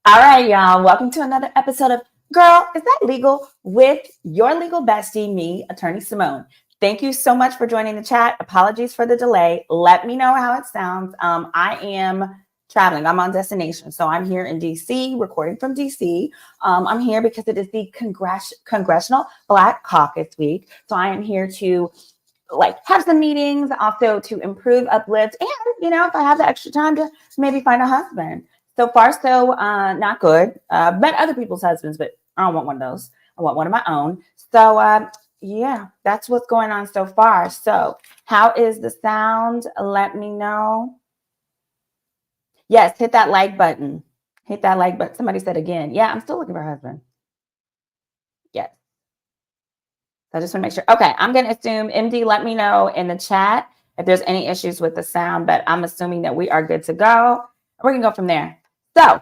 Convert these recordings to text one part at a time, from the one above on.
All right, y'all. Welcome to another episode of Girl, Is That Legal? With your legal bestie, me, Attorney Simone. Thank you so much for joining the chat. Apologies for the delay. Let me know how it sounds. I am traveling. I'm on destination. So I'm here in DC, recording from DC. I'm here because it is the Congressional Black Caucus Week. So I am here to have some meetings, also to improve, uplift, and if I have the extra time to maybe find a husband. So far, so not good. Met other people's husbands, but I don't want one of those. I want one of my own. So yeah, that's what's going on so far. So how is the sound? Let me know. Yes, hit that like button. Hit that like button. Somebody said again. Yeah, I'm still looking for a husband. Yes. So I just want to make sure. Okay, I'm going to assume MD, let me know in the chat if there's any issues with the sound, but I'm assuming that we are good to go. We're going to go from there. So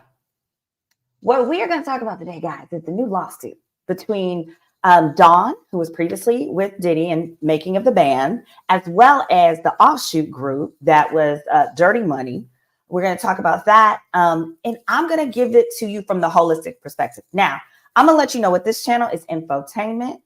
what we are going to talk about today, guys, is the new lawsuit between Dawn, who was previously with Diddy and making of the band, as well as the offshoot group that was Dirty Money. We're going to talk about that. And I'm going to give it to you from the holistic perspective. Now, I'm going to let you know what this channel is infotainment.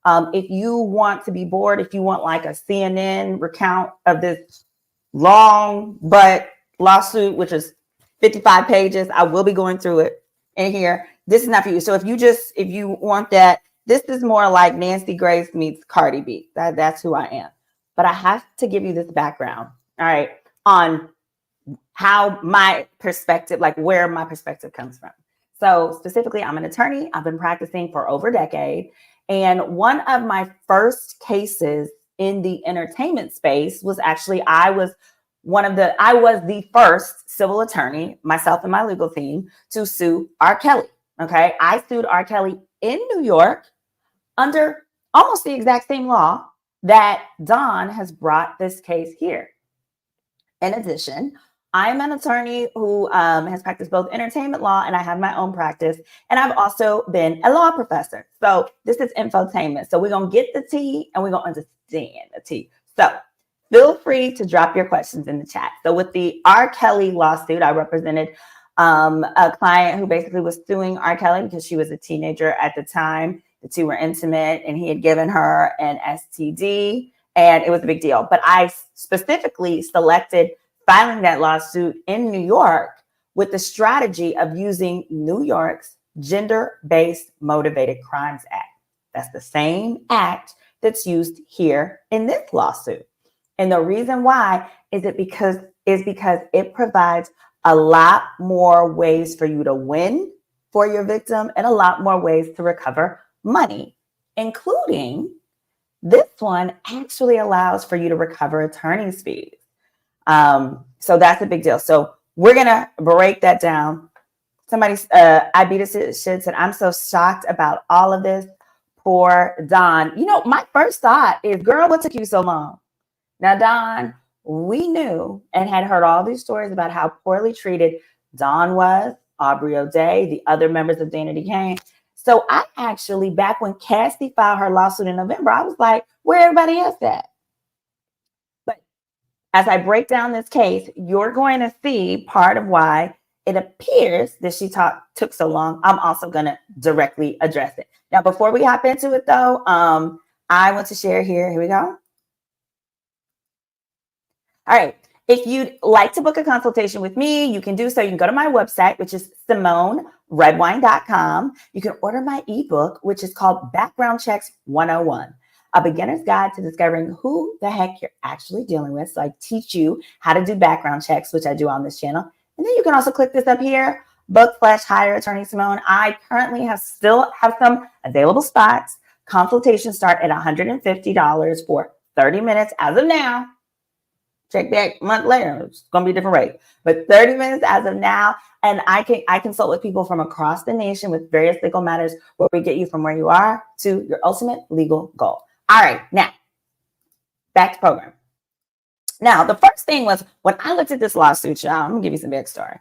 If you want to be bored, if you want like a CNN recount of this long but lawsuit, which is 55 pages, I will be going through it in here. This is not for you. So if you want that, this is more like Nancy Grace meets Cardi B. That's who I am. But I have to give you this background, all right, on how my perspective, like where my perspective comes from. So specifically, I'm an attorney. I've been practicing for over a decade. And one of my first cases in the entertainment space was actually, I was the first civil attorney, myself and my legal team, to sue R. Kelly. Okay. I sued R. Kelly in New York under almost the exact same law that Dawn has brought this case here. In addition, I'm an attorney who has practiced both entertainment law, and I have my own practice. And I've also been a law professor. So this is infotainment. So we're going to get the tea and we're going to understand the tea. So feel free to drop your questions in the chat. So with the R. Kelly lawsuit, I represented a client who basically was suing R. Kelly because she was a teenager at the time. The two were intimate and he had given her an STD and it was a big deal. But I specifically selected filing that lawsuit in New York with the strategy of using New York's Gender-Based Motivated Crimes Act. That's the same act that's used here in this lawsuit. And the reason why is because it provides a lot more ways for you to win for your victim and a lot more ways to recover money, including this one actually allows for you to recover attorney's fees. So that's a big deal. So we're going to break that down. Somebody, Ibita said, I'm so shocked about all of this. Poor Dawn. My first thought is, girl, what took you so long? Now, Dawn, we knew and had heard all these stories about how poorly treated Dawn was, Aubrey O'Day, the other members of Danity Kane. So I actually, back when Cassie filed her lawsuit in November, I was like, where everybody else at? But as I break down this case, you're going to see part of why it appears that she took so long. I'm also going to directly address it. Now, before we hop into it, though, I want to share here. Here we go. All right. If you'd like to book a consultation with me, you can do so. You can go to my website, which is SimoneRedwine.com. You can order my ebook, which is called Background Checks 101, a beginner's guide to discovering who the heck you're actually dealing with. So I teach you how to do background checks, which I do on this channel. And then you can also click this up here, book/hire Attorney Simone. I currently still have some available spots. Consultations start at $150 for 30 minutes as of now. Check back a month later. It's going to be a different rate. But 30 minutes as of now. And I consult with people from across the nation with various legal matters where we get you from where you are to your ultimate legal goal. All right. Now, back to program. Now, the first thing was when I looked at this lawsuit, y'all, I'm going to give you some backstory.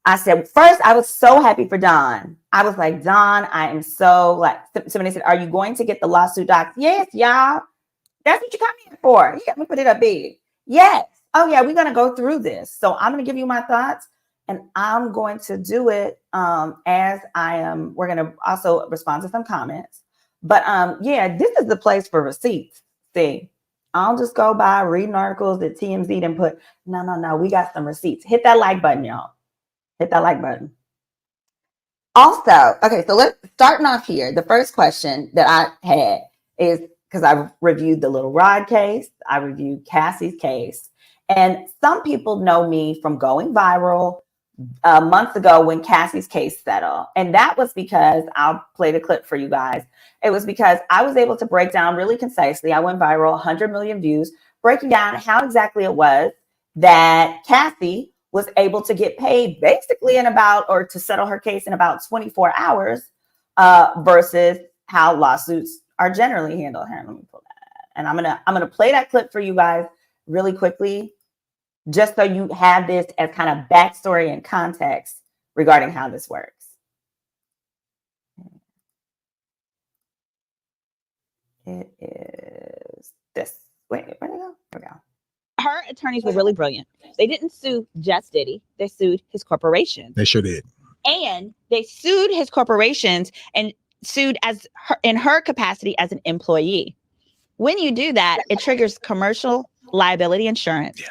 I said, first, I was so happy for Dawn. I was like, Dawn, I am so somebody said, are you going to get the lawsuit docs? Yes, y'all. That's what you come here for. Yeah, let me put it up big. Yes. Oh, yeah, we're going to go through this. So I'm going to give you my thoughts. And I'm going to do it as I am. We're going to also respond to some comments. But yeah, this is the place for receipts. See, I'll just go by reading articles that TMZ and put, no, we got some receipts. Hit that like button, y'all. Hit that like button. Also, okay, so let's starting off here. The first question that I had is because I reviewed the Little Rod case, I reviewed Cassie's case, and some people know me from going viral months ago when Cassie's case settled. And that was because I'll play the clip for you guys. It was because I was able to break down really concisely. I went viral, 100 million views, breaking down how exactly it was that Cassie was able to get paid basically in about, or to settle her case in about 24 hours versus how lawsuits are generally handled. Here, let me pull that. And I'm gonna play that clip for you guys really quickly, just so you have this as kind of backstory and context regarding how this works. It is this. Wait, where'd it go? There we go. Her attorneys were really brilliant. They didn't sue just Diddy. They sued his corporation. They sure did. And they sued his corporations and sued as her, in her capacity as an employee. When you do that, it triggers commercial liability insurance. Yeah.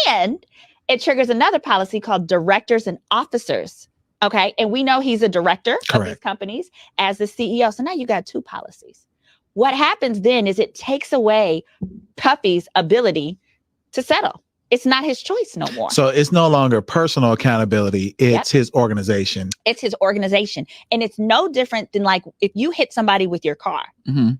And it triggers another policy called directors and officers. Okay. And we know he's a director of these companies as the CEO. So now you got two policies. What happens then is it takes away Puffy's ability to settle. It's not his choice no more. So it's no longer personal accountability. It's his organization. It's his organization. And it's no different than like if you hit somebody with your car. Mm-hmm.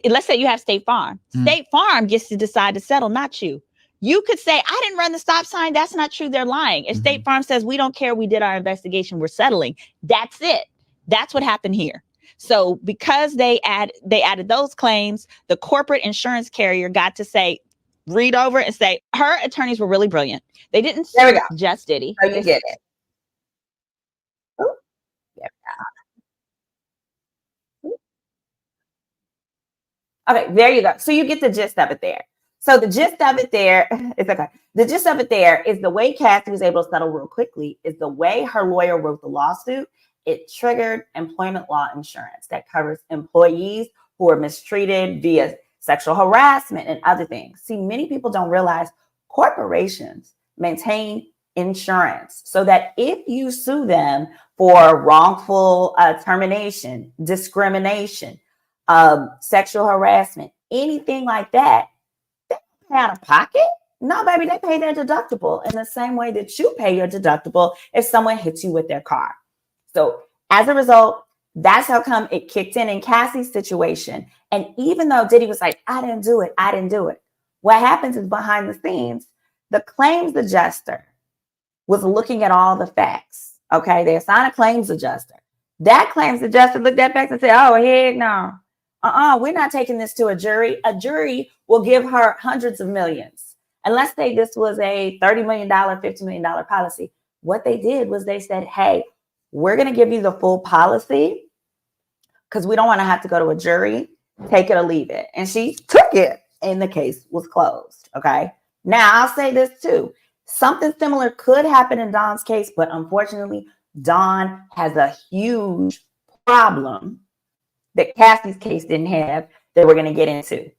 Let's say you have State Farm. Mm-hmm. State Farm gets to decide to settle, not you. You could say, I didn't run the stop sign. That's not true. They're lying. If State Farm says, we don't care, we did our investigation, we're settling. That's it. That's what happened here. So because they added those claims, the corporate insurance carrier got to say, read over and say, her attorneys were really brilliant. They didn't sue just Diddy. Oh, you get it. Oh, yeah. Okay, there you go. So you get the gist of it there. So the gist of it there, it's okay. The gist of it there is the way Cassie was able to settle real quickly is the way her lawyer wrote the lawsuit. It triggered employment law insurance that covers employees who are mistreated via sexual harassment and other things. See, many people don't realize corporations maintain insurance so that if you sue them for wrongful termination, discrimination, sexual harassment, anything like that, they pay out of pocket. No, baby, they pay their deductible in the same way that you pay your deductible if someone hits you with their car. So as a result, that's how come it kicked in Cassie's situation. And even though Diddy was like, I didn't do it. What happens is behind the scenes, the claims adjuster was looking at all the facts. Okay, they assign a claims adjuster. That claims adjuster looked at facts and said, oh, heck no. We're not taking this to a jury. A jury will give her hundreds of millions. And let's say this was a $30 million, $50 million policy. What they did was they said, hey, we're going to give you the full policy because we don't want to have to go to a jury. Take it or leave it. And she took it and the case was closed. Okay. Now I'll say this too. Something similar could happen in Don's case, but unfortunately, Don has a huge problem that Cassie's case didn't have that we're going to get into.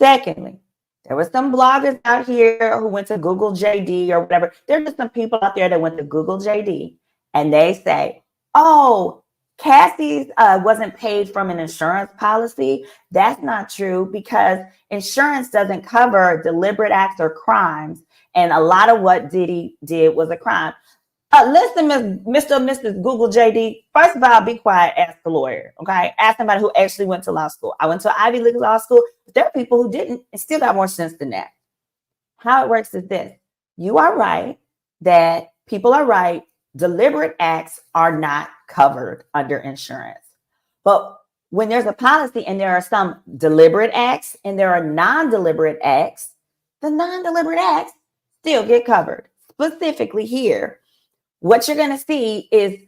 Secondly, there were some bloggers out here who went to Google JD or whatever. There are just some people out there that went to Google JD and they say, oh, Cassie's wasn't paid from an insurance policy. That's not true because insurance doesn't cover deliberate acts or crimes. And a lot of what Diddy did was a crime. Listen, Mr. and Mrs. Google JD, first of all, be quiet, ask a lawyer, okay? Ask somebody who actually went to law school. I went to Ivy League law school, but there are people who didn't and still got more sense than that. How it works is this. You are right that people are right. Deliberate acts are not covered under insurance. But when there's a policy and there are some deliberate acts and there are non-deliberate acts, the non-deliberate acts still get covered. Specifically here, what you're going to see is,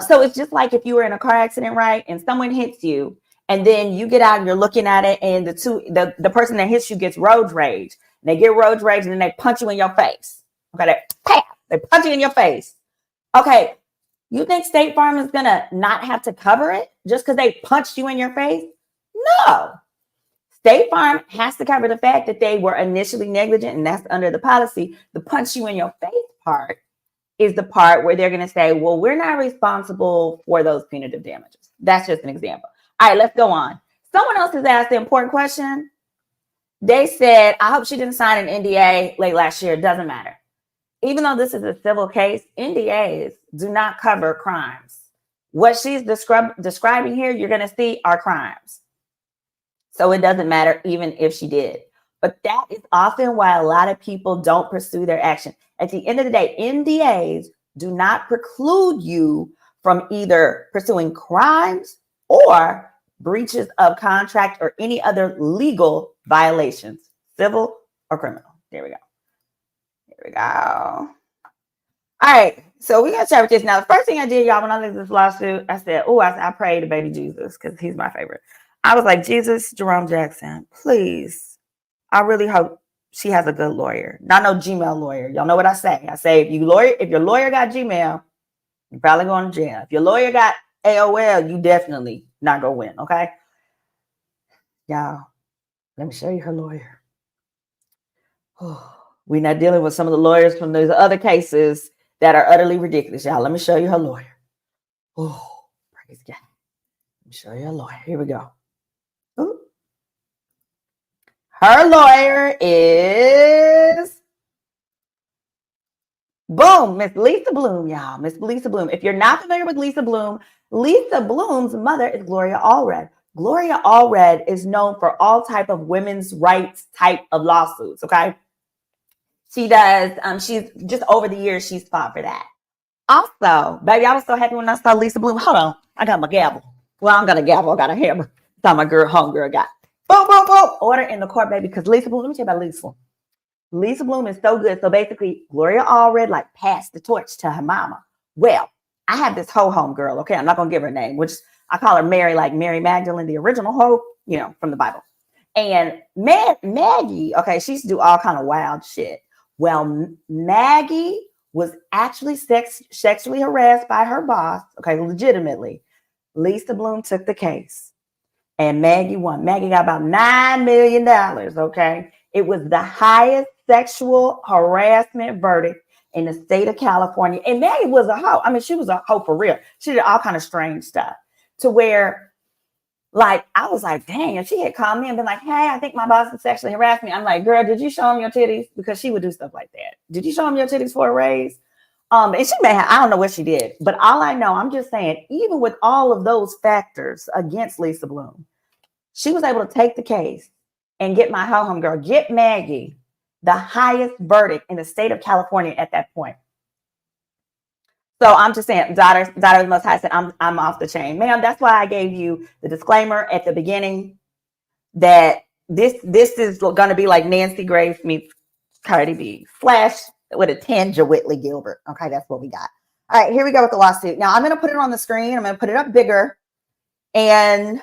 so it's just like if you were in a car accident, right? And someone hits you and then you get out and you're looking at it and the person that hits you gets road rage. And they get road rage and then they punch you in your face. Okay, They punch you in your face. Okay, you think State Farm is going to not have to cover it just because they punched you in your face? No. State Farm has to cover the fact that they were initially negligent, and that's under the policy. The punch you in your face part is the part where they're going to say, well, we're not responsible for those punitive damages. That's just an example. All right, let's go on. Someone else has asked the important question. They said, I hope she didn't sign an NDA late last year. It doesn't matter. Even though this is a civil case, NDAs do not cover crimes. What she's describing here, you're going to see are crimes. So it doesn't matter even if she did. But that is often why a lot of people don't pursue their action. At the end of the day, NDAs do not preclude you from either pursuing crimes or breaches of contract or any other legal violations, civil or criminal. There we go. There we go. All right. So we're going to start with this. Now, the first thing I did, y'all, when I looked at this lawsuit, I said, I prayed to baby Jesus because he's my favorite. I was like, Jesus, Jerome Jackson, please. I really hope she has a good lawyer. Not no Gmail lawyer. Y'all know what I say. I say, if your lawyer got Gmail, you're probably going to jail. If your lawyer got AOL, you definitely not going to win. Okay. Y'all, let me show you her lawyer. We're not dealing with some of the lawyers from those other cases that are utterly ridiculous. Y'all, let me show you her lawyer. Oh, praise God. Let me show you her lawyer. Here we go. Ooh. Her lawyer is boom, Miss Lisa Bloom, y'all. Miss Lisa Bloom. If you're not familiar with Lisa Bloom's mother is Gloria Allred. Gloria Allred is known for all type of women's rights type of lawsuits. Okay, she does. She's just over the years she's fought for that. Also, baby, I was so happy when I saw Lisa Bloom. Hold on, I got my gavel. Well, I don't got a gavel. I got a hammer. That's my homegirl got. Boom, boom, boom. Order in the court, baby. Because Lisa Bloom, let me tell you about Lisa. Lisa Bloom is so good. So basically, Gloria Allred like passed the torch to her mama. Well, I have this homegirl. Okay, I'm not gonna give her name, which I call her Mary, like Mary Magdalene, the original hoe, from the Bible. And Maggie, okay, she used to do all kind of wild shit. Well, Maggie was actually sexually harassed by her boss. Okay, legitimately. Lisa Bloom took the case. And Maggie won. Maggie got about $9 million, okay? It was the highest sexual harassment verdict in the state of California. And Maggie was a hoe. I mean, she was a hoe for real. She did all kind of strange stuff to where, like, I was like, dang, if she had called me and been like, hey, I think my boss is sexually harassed me. I'm like, girl, did you show him your titties? Because she would do stuff like that. Did you show him your titties for a raise? And she may have, I don't know what she did, but all I know, I'm just saying, even with all of those factors against Lisa Bloom, she was able to take the case and get my homegirl, get Maggie, the highest verdict in the state of California at that point. So I'm just saying, daughter of the Most High said, I'm off the chain. Ma'am, that's why I gave you the disclaimer at the beginning that this is going to be like Nancy Grace meets Cardi B / with a tinge of Whitley Gilbert. Okay, that's what we got. All right, here we go with the lawsuit. Now I'm going to put it on the screen. I'm going to put it up bigger, and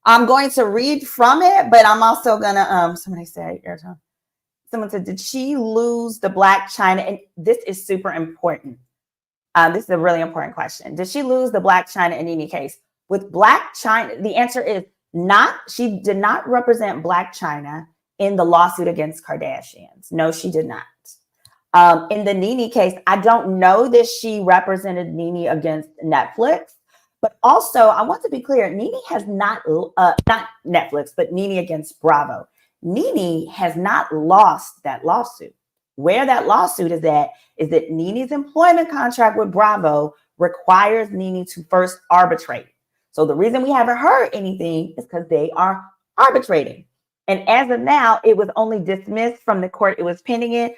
I'm going to read from it, but I'm also going to, someone said, did she lose the Black China? And this is super important. This is a really important question. Did she lose the Black China in any case? With Black China, the answer is not. She did not represent Black China in the lawsuit against Kardashians. No, she did not. In the Nene case, I don't know that she represented Nene against Netflix, but also I want to be clear, Nene has not Netflix, but Nene against Bravo. Nene has not lost that lawsuit. Where that lawsuit is at is that Nene's employment contract with Bravo requires Nene to first arbitrate. So the reason we haven't heard anything is because they are arbitrating. And as of now, it was only dismissed from the court it was pending in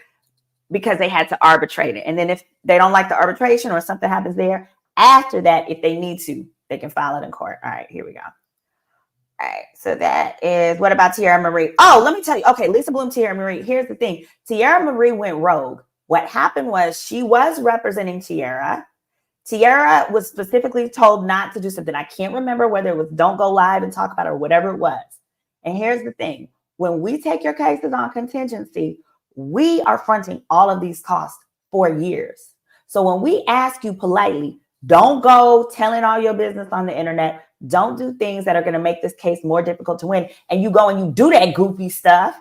because they had to arbitrate it. And then if they don't like the arbitration or something happens there, after that, if they need to, they can file it in court. All right, here we go. All right, so that is, what about Tiara Marie? Oh, let me tell you. Okay, Lisa Bloom, Tiara Marie. Here's the thing. Tiara Marie went rogue. What happened was she was representing Tiara. Tiara was specifically told not to do something. I can't remember whether it was don't go live and talk about it or whatever it was. And here's the thing. When we take your cases on contingency, we are fronting all of these costs for years. So when we ask you politely, don't go telling all your business on the internet. Don't do things that are going to make this case more difficult to win. And you go and you do that goofy stuff,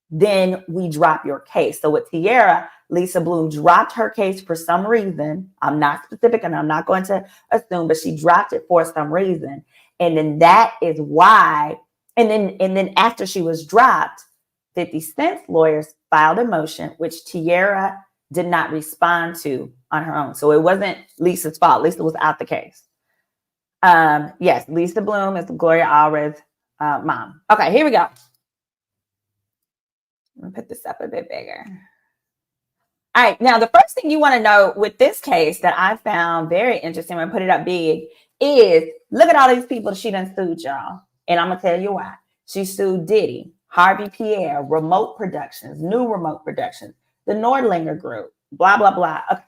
then we drop your case. So with Tierra, Lisa Bloom dropped her case for some reason. I'm not specific and I'm not going to assume, but she dropped it for some reason. And then that is why, and then after she was dropped, 50 Cent's lawyers filed a motion, which Tierra did not respond to on her own. So it wasn't Lisa's fault. Lisa was out the case. Yes, Lisa Bloom is Gloria Allred's mom. Okay, here we go. I'm gonna put this up a bit bigger. All right, now the first thing you want to know with this case that I found very interesting when I put it up big is look at all these people she done sued, y'all. And I'm gonna tell you why. She sued Diddy, Harvey Pierre, Remote Productions, New Remote Productions, the Nordlinger Group, blah, blah, blah. Okay.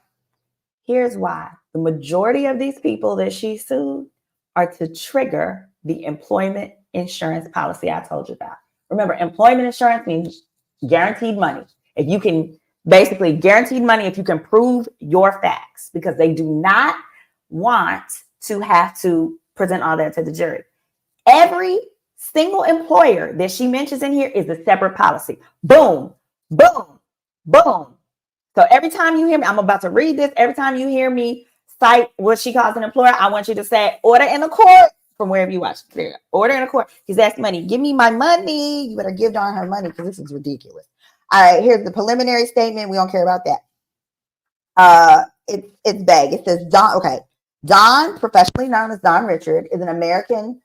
Here's why. The majority of these people that she sued are to trigger the employment insurance policy I told you about. Remember, employment insurance means guaranteed money. If you can basically guaranteed money, if you can prove your facts, because they do not want to have to present all that to the jury. Every single employer that she mentions in here is a separate policy. Boom, boom, boom. So every time you hear me, I'm about to read this. Every time you hear me cite what she calls an employer, I want you to say order in the court from wherever you watch. There, order in the court. He's asking money. Give me my money. You better give Dawn her money because this is ridiculous. All right, here's the preliminary statement. We don't care about that. It's vague. It says Dawn. Okay, Dawn, professionally known as Dawn Richard, is an American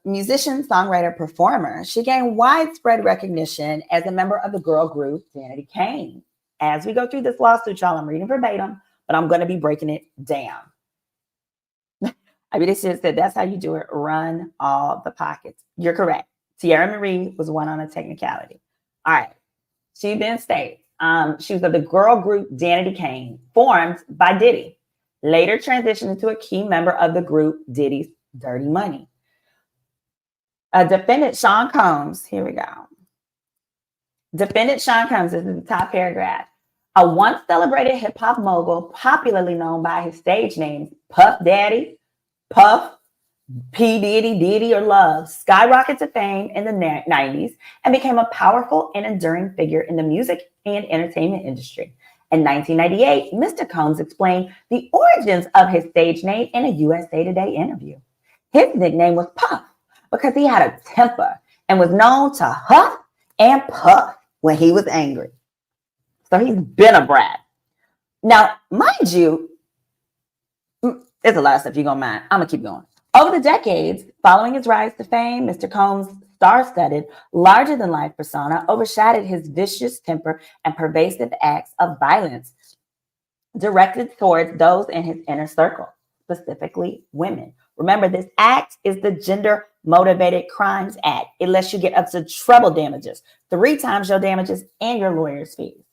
musician, songwriter, performer. She gained widespread recognition as a member of the girl group Danity Kane. As we go through this lawsuit, y'all, I'm reading verbatim, but I'm going to be breaking it down. I mean, they should have said that's how you do it. Run all the pockets. You're correct. Tierra Marie was one on a technicality. All right. She then states she was of the girl group Danity Kane, formed by Diddy. Later transitioned into a key member of the group Diddy's Dirty Money. Defendant Sean Combs, here we go. Defendant Sean Combs, this is the top paragraph. A once celebrated hip hop mogul, popularly known by his stage names Puff Daddy, Puff, P. Diddy, or Love, skyrocketed to fame in the 90s and became a powerful and enduring figure in the music and entertainment industry. In 1998, Mr. Combs explained the origins of his stage name in a USA Today interview. His nickname was Puff because he had a temper and was known to huff and puff when he was angry. So he's been a brat. Now, mind you, there's a lot of stuff you're going to mind. I'm going to keep going. Over the decades, following his rise to fame, Mr. Combs' star-studded, larger-than-life persona overshadowed his vicious temper and pervasive acts of violence directed towards those in his inner circle, specifically women. Remember, this act is the Gender Motivated Crimes Act. It lets you get up to treble damages, 3 times your damages and your lawyer's fees.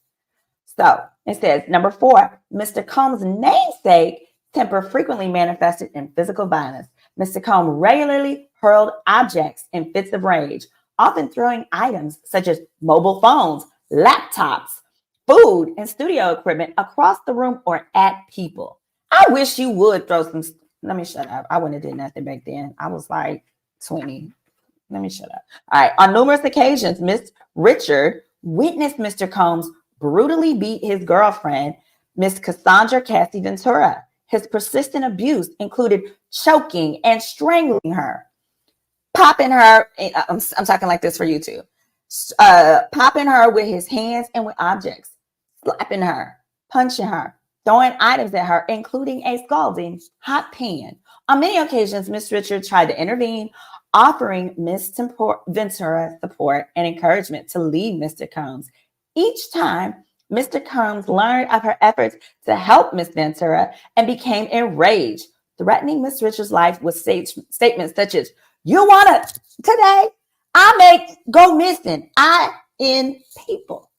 So it says, number 4, Mr. Combs' namesake temper frequently manifested in physical violence. Mr. Combs regularly hurled objects in fits of rage, often throwing items such as mobile phones, laptops, food, and studio equipment across the room or at people. I wish you would throw some. Let me shut up. I wouldn't have did nothing back then. I was like 20. Let me shut up. All right. On numerous occasions, Miss Richard witnessed Mr. Combs brutally beat his girlfriend, Miss Cassandra Cassie Ventura. His persistent abuse included choking and strangling her, popping her. I'm talking like this for you too. Popping her with his hands and with objects, slapping her, punching her, throwing items at her, including a scalding hot pan. On many occasions, Miss Richard tried to intervene, offering Miss Ventura support and encouragement to leave Mr. Combs. Each time, Mr. Combs learned of her efforts to help Miss Ventura and became enraged, threatening Miss Richard's life with statements such as, "You want to today? I may go missing. I in people."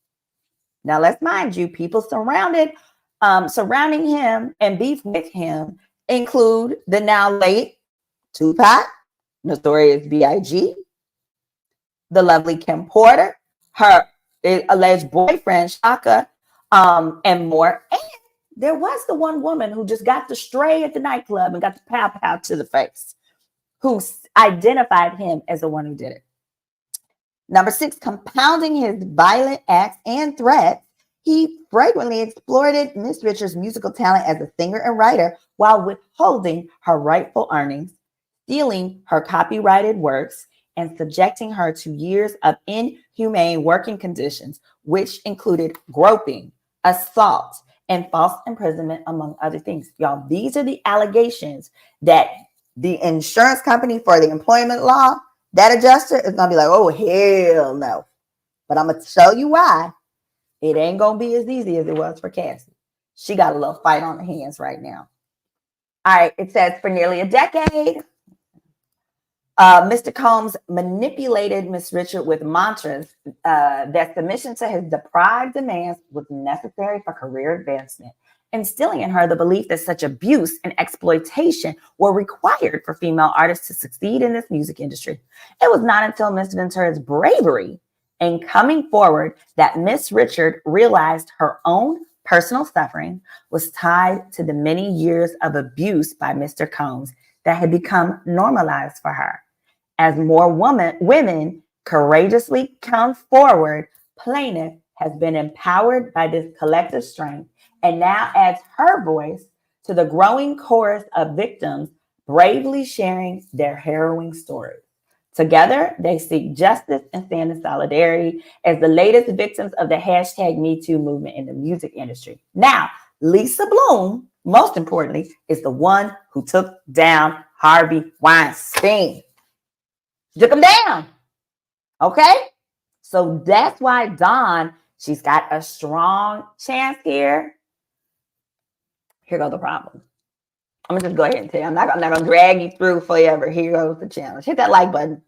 Now let's mind you, people surrounding him and beef with him include the now late Tupac, Notorious B.I.G., the lovely Kim Porter, her alleged boyfriend, Shaka, and more. And there was the one woman who just got the stray at the nightclub and got the pow pow to the face, who identified him as the one who did it. Number 6, compounding his violent acts and threats, he frequently exploited Miss Richards' musical talent as a singer and writer while withholding her rightful earnings, stealing her copyrighted works, and subjecting her to years of inhumane working conditions, which included groping, assault, and false imprisonment, among other things. Y'all, these are the allegations that the insurance company for the employment law, that adjuster is going to be like, oh, hell no. But I'm going to show you why. It ain't going to be as easy as it was for Cassie. She got a little fight on her hands right now. All right, it says for nearly a decade, Mr. Combs manipulated Miss Richard with mantras that submission to his deprived demands was necessary for career advancement, instilling in her the belief that such abuse and exploitation were required for female artists to succeed in this music industry. It was not until Miss Ventura's bravery in coming forward that Miss Richard realized her own personal suffering was tied to the many years of abuse by Mr. Combs that had become normalized for her. As more women courageously come forward, plaintiff has been empowered by this collective strength and now adds her voice to the growing chorus of victims bravely sharing their harrowing stories. Together, they seek justice and stand in solidarity as the latest victims of the #MeToo movement in the music industry. Now, Lisa Bloom, most importantly, is the one who took down Harvey Weinstein. Took him down. Okay? So that's why Dawn, she's got a strong chance here. Here goes the problem. I'm gonna just go ahead and tell you. I'm not gonna drag you through forever. Here goes the challenge. Hit that like button.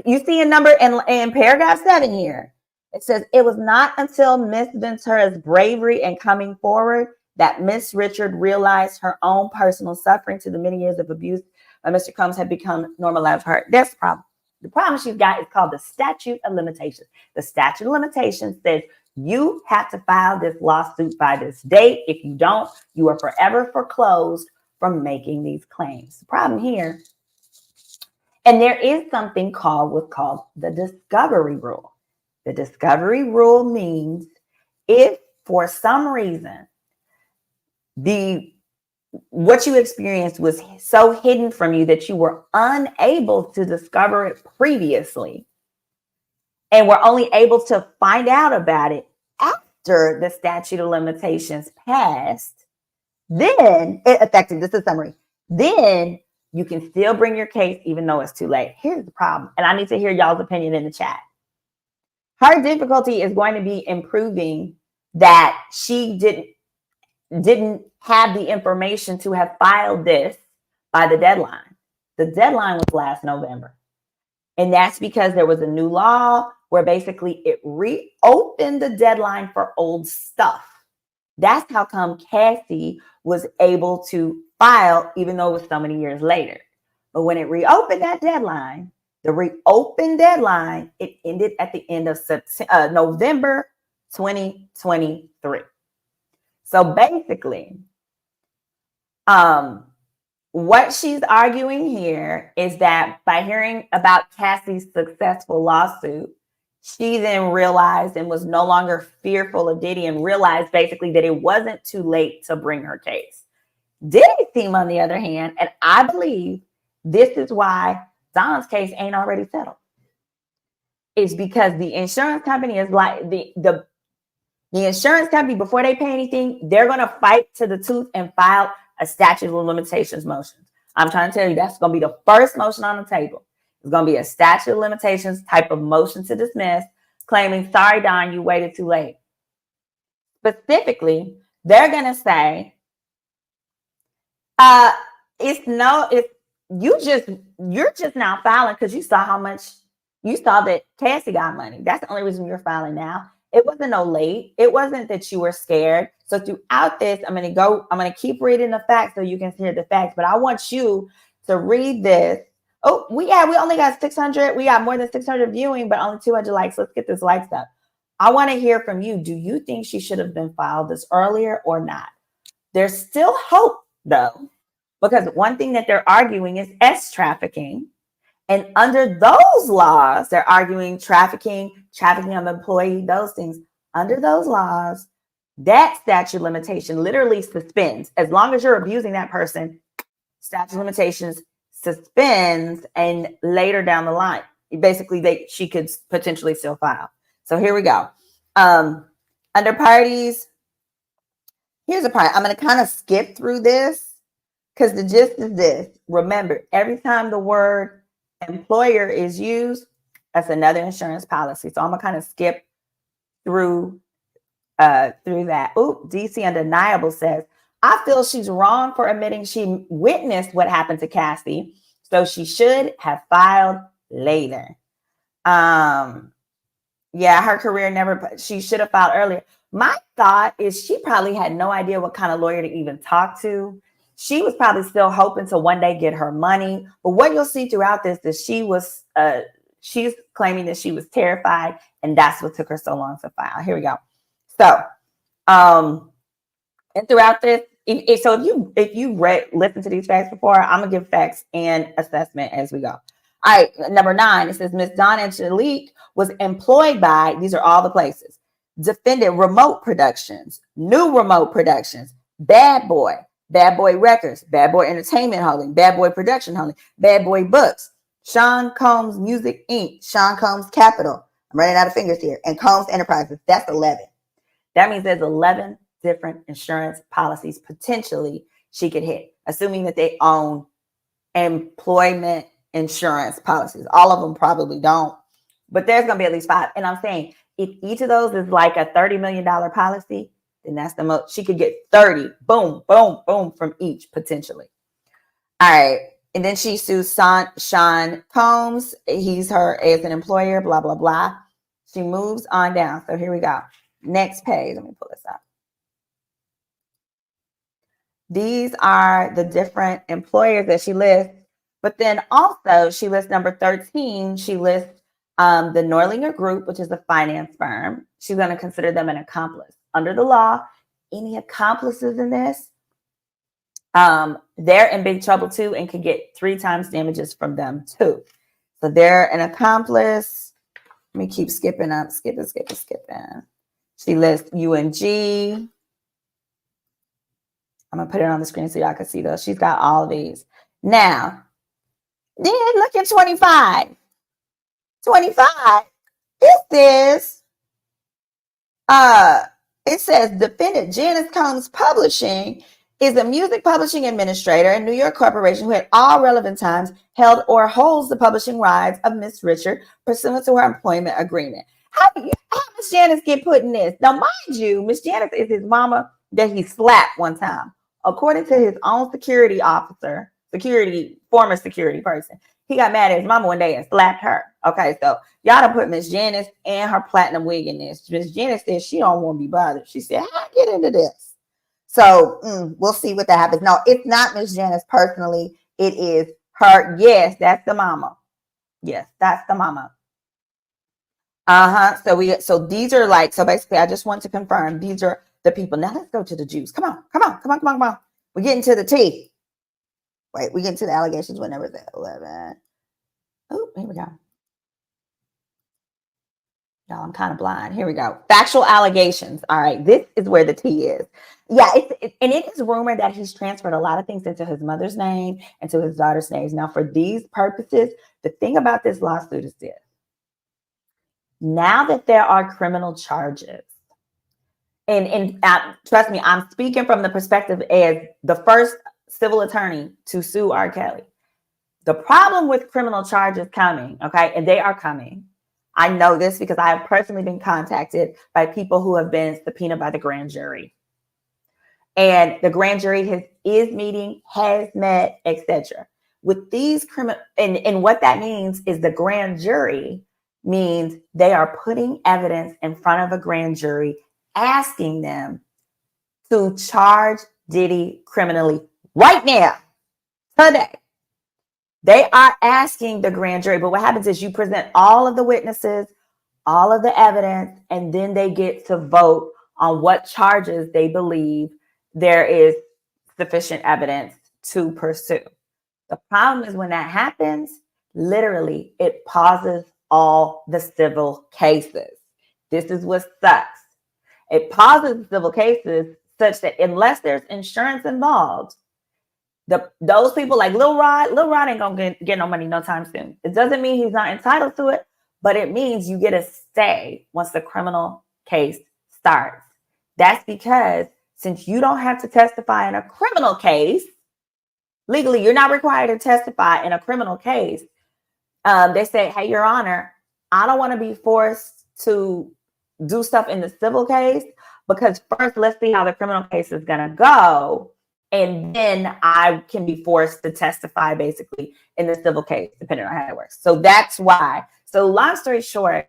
You see a number in paragraph 7 here. It says, it was not until Miss Ventura's bravery in coming forward that Miss Richard realized her own personal suffering to the many years of abuse by Mr. Combs had become normalized for her. That's the problem. The problem she's got is called the statute of limitations. The statute of limitations says you have to file this lawsuit by this date. If you don't, you are forever foreclosed from making these claims. The problem here, and there is something called the discovery rule. The discovery rule means if for some reason what you experienced was so hidden from you that you were unable to discover it previously and were only able to find out about it after the statute of limitations passed, then it affected, this is a summary, then you can still bring your case even though it's too late. Here's the problem, and I need to hear y'all's opinion in the chat. Her difficulty is going to be in proving that she didn't have the information to have filed this by the deadline. The deadline was last November. And that's because there was a new law where basically it reopened the deadline for old stuff. That's how come Cassie was able to file, even though it was so many years later. But when it reopened that deadline, the reopened deadline, it ended at the end of November 2023. So basically, what she's arguing here is that by hearing about Cassie's successful lawsuit, she then realized and was no longer fearful of Diddy and realized basically that it wasn't too late to bring her case. Diddy's team, on the other hand, and I believe this is why Don's case ain't already settled, is because the insurance company is like the insurance company, before they pay anything, they're going to fight to the tooth and file a statute of limitations motion. I'm trying to tell you, that's going to be the first motion on the table. It's going to be a statute of limitations type of motion to dismiss, claiming, sorry, Don, you waited too late. Specifically, they're going to say, you're just now filing because you saw that Cassie got money. That's the only reason you're filing now. It wasn't no late. It wasn't that you were scared. So throughout this, I'm going to keep reading the facts so you can hear the facts, but I want you to read this. Oh, we only got 600. We got more than 600 viewing, but only 200 likes. Let's get this likes up. I want to hear from you. Do you think she should have been filed this earlier or not? There's still hope, though, because one thing that they're arguing is S trafficking. And under those laws, they're arguing trafficking of an employee, those things. Under those laws, that statute limitation literally suspends. As long as you're abusing that person, statute limitations suspends, and later down the line, basically she could potentially still file. So here we go. Under parties, here's a part. I'm going to kind of skip through this because the gist is this. Remember, every time the word employer is used, that's another insurance policy. So I'm going to kind of skip through that. DC Undeniable says, I feel she's wrong for admitting she witnessed what happened to Cassie, so she should have filed later. Her career she should have filed earlier. My thought is she probably had no idea what kind of lawyer to even talk to. She was probably still hoping to one day get her money. But what you'll see throughout this is she's claiming that she was terrified, and that's what took her so long to file. Here we go. So, and throughout this, if you listen to these facts before, I'm gonna give facts and assessment as we go. All right, number 9, it says Miss Dawn Angelique was employed by, these are all the places, Defendant Remote Productions, New Remote Productions, Bad Boy Records, Bad Boy Entertainment Holding, Bad Boy Production Holding, Bad Boy Books, Sean Combs Music Inc., Sean Combs Capital, I'm running out of fingers here, and Combs Enterprises. That's 11. That means there's 11 different insurance policies potentially she could hit, assuming that they own employment insurance policies. All of them probably don't, but there's going to be at least 5. And I'm saying if each of those is like a $30 million policy, then that's the most she could get. 30, boom, boom, boom from each potentially. All right. And then she sues Sean Combs. He's her as an employer, blah, blah, blah. She moves on down. So here we go. Next page. Let me pull this up. These are the different employers that she lists. But then also she lists number 13. She lists the Norlinger Group, which is a finance firm. She's going to consider them an accomplice. Under the law, any accomplices in this, they're in big trouble too and can get 3 times damages from them too. So they're an accomplice. Let me keep skipping up. Skipping. She lists UNG. I'm going to put it on the screen so y'all can see those. She's got all of these. Now, then look at 25. 25. It says Defendant Janice Combs Publishing is a music publishing administrator in New York corporation who at all relevant times held or holds the publishing rights of Miss Richard pursuant to her employment agreement. How Miss Janice get put in this? Now, mind you, Miss Janice is his mama that he slapped one time. According to his own former security person, he got mad at his mama one day and slapped her. Okay, so y'all done put Miss Janice and her platinum wig in this. Miss Janice said she don't want to be bothered. She said, how I get into this? So we'll see what that happens. No, it's not Miss Janice personally. It is her. Yes, that's the mama. Yes, that's the mama. So these are so basically, I just want to confirm these are the people. Now let's go to the juice. Come on. We're getting to the tea. Wait, we get to the allegations. What number is that? 11. Oh, here we go. Y'all, I'm kind of blind. Here we go. Factual allegations. All right, this is where the tea is. Yeah, and it is rumored that he's transferred a lot of things into his mother's name and to his daughter's names. Now, for these purposes, the thing about this lawsuit is this. Now that there are criminal charges, and trust me, I'm speaking from the perspective as the first civil attorney to sue R. Kelly. The problem with criminal charges coming, okay, and they are coming. I know this because I have personally been contacted by people who have been subpoenaed by the grand jury. And the grand jury is meeting, has met, etc. With these criminal, and what that means is the grand jury means they are putting evidence in front of a grand jury, asking them to charge Diddy criminally right now, today. They are asking the grand jury, but what happens is you present all of the witnesses, all of the evidence, and then they get to vote on what charges they believe there is sufficient evidence to pursue. The problem is when that happens, literally, it pauses all the civil cases. This is what sucks. It pauses the civil cases such that unless there's insurance involved, those people like Lil Rod ain't gonna get no money no time soon. It doesn't mean he's not entitled to it, but it means you get a stay once the criminal case starts. That's because since you don't have to testify in a criminal case, legally, you're not required to testify in a criminal case. They say, hey, Your Honor, I don't want to be forced to do stuff in the civil case because first, let's see how the criminal case is going to go. And then I can be forced to testify basically in the civil case, depending on how it works. So that's why. So long story short,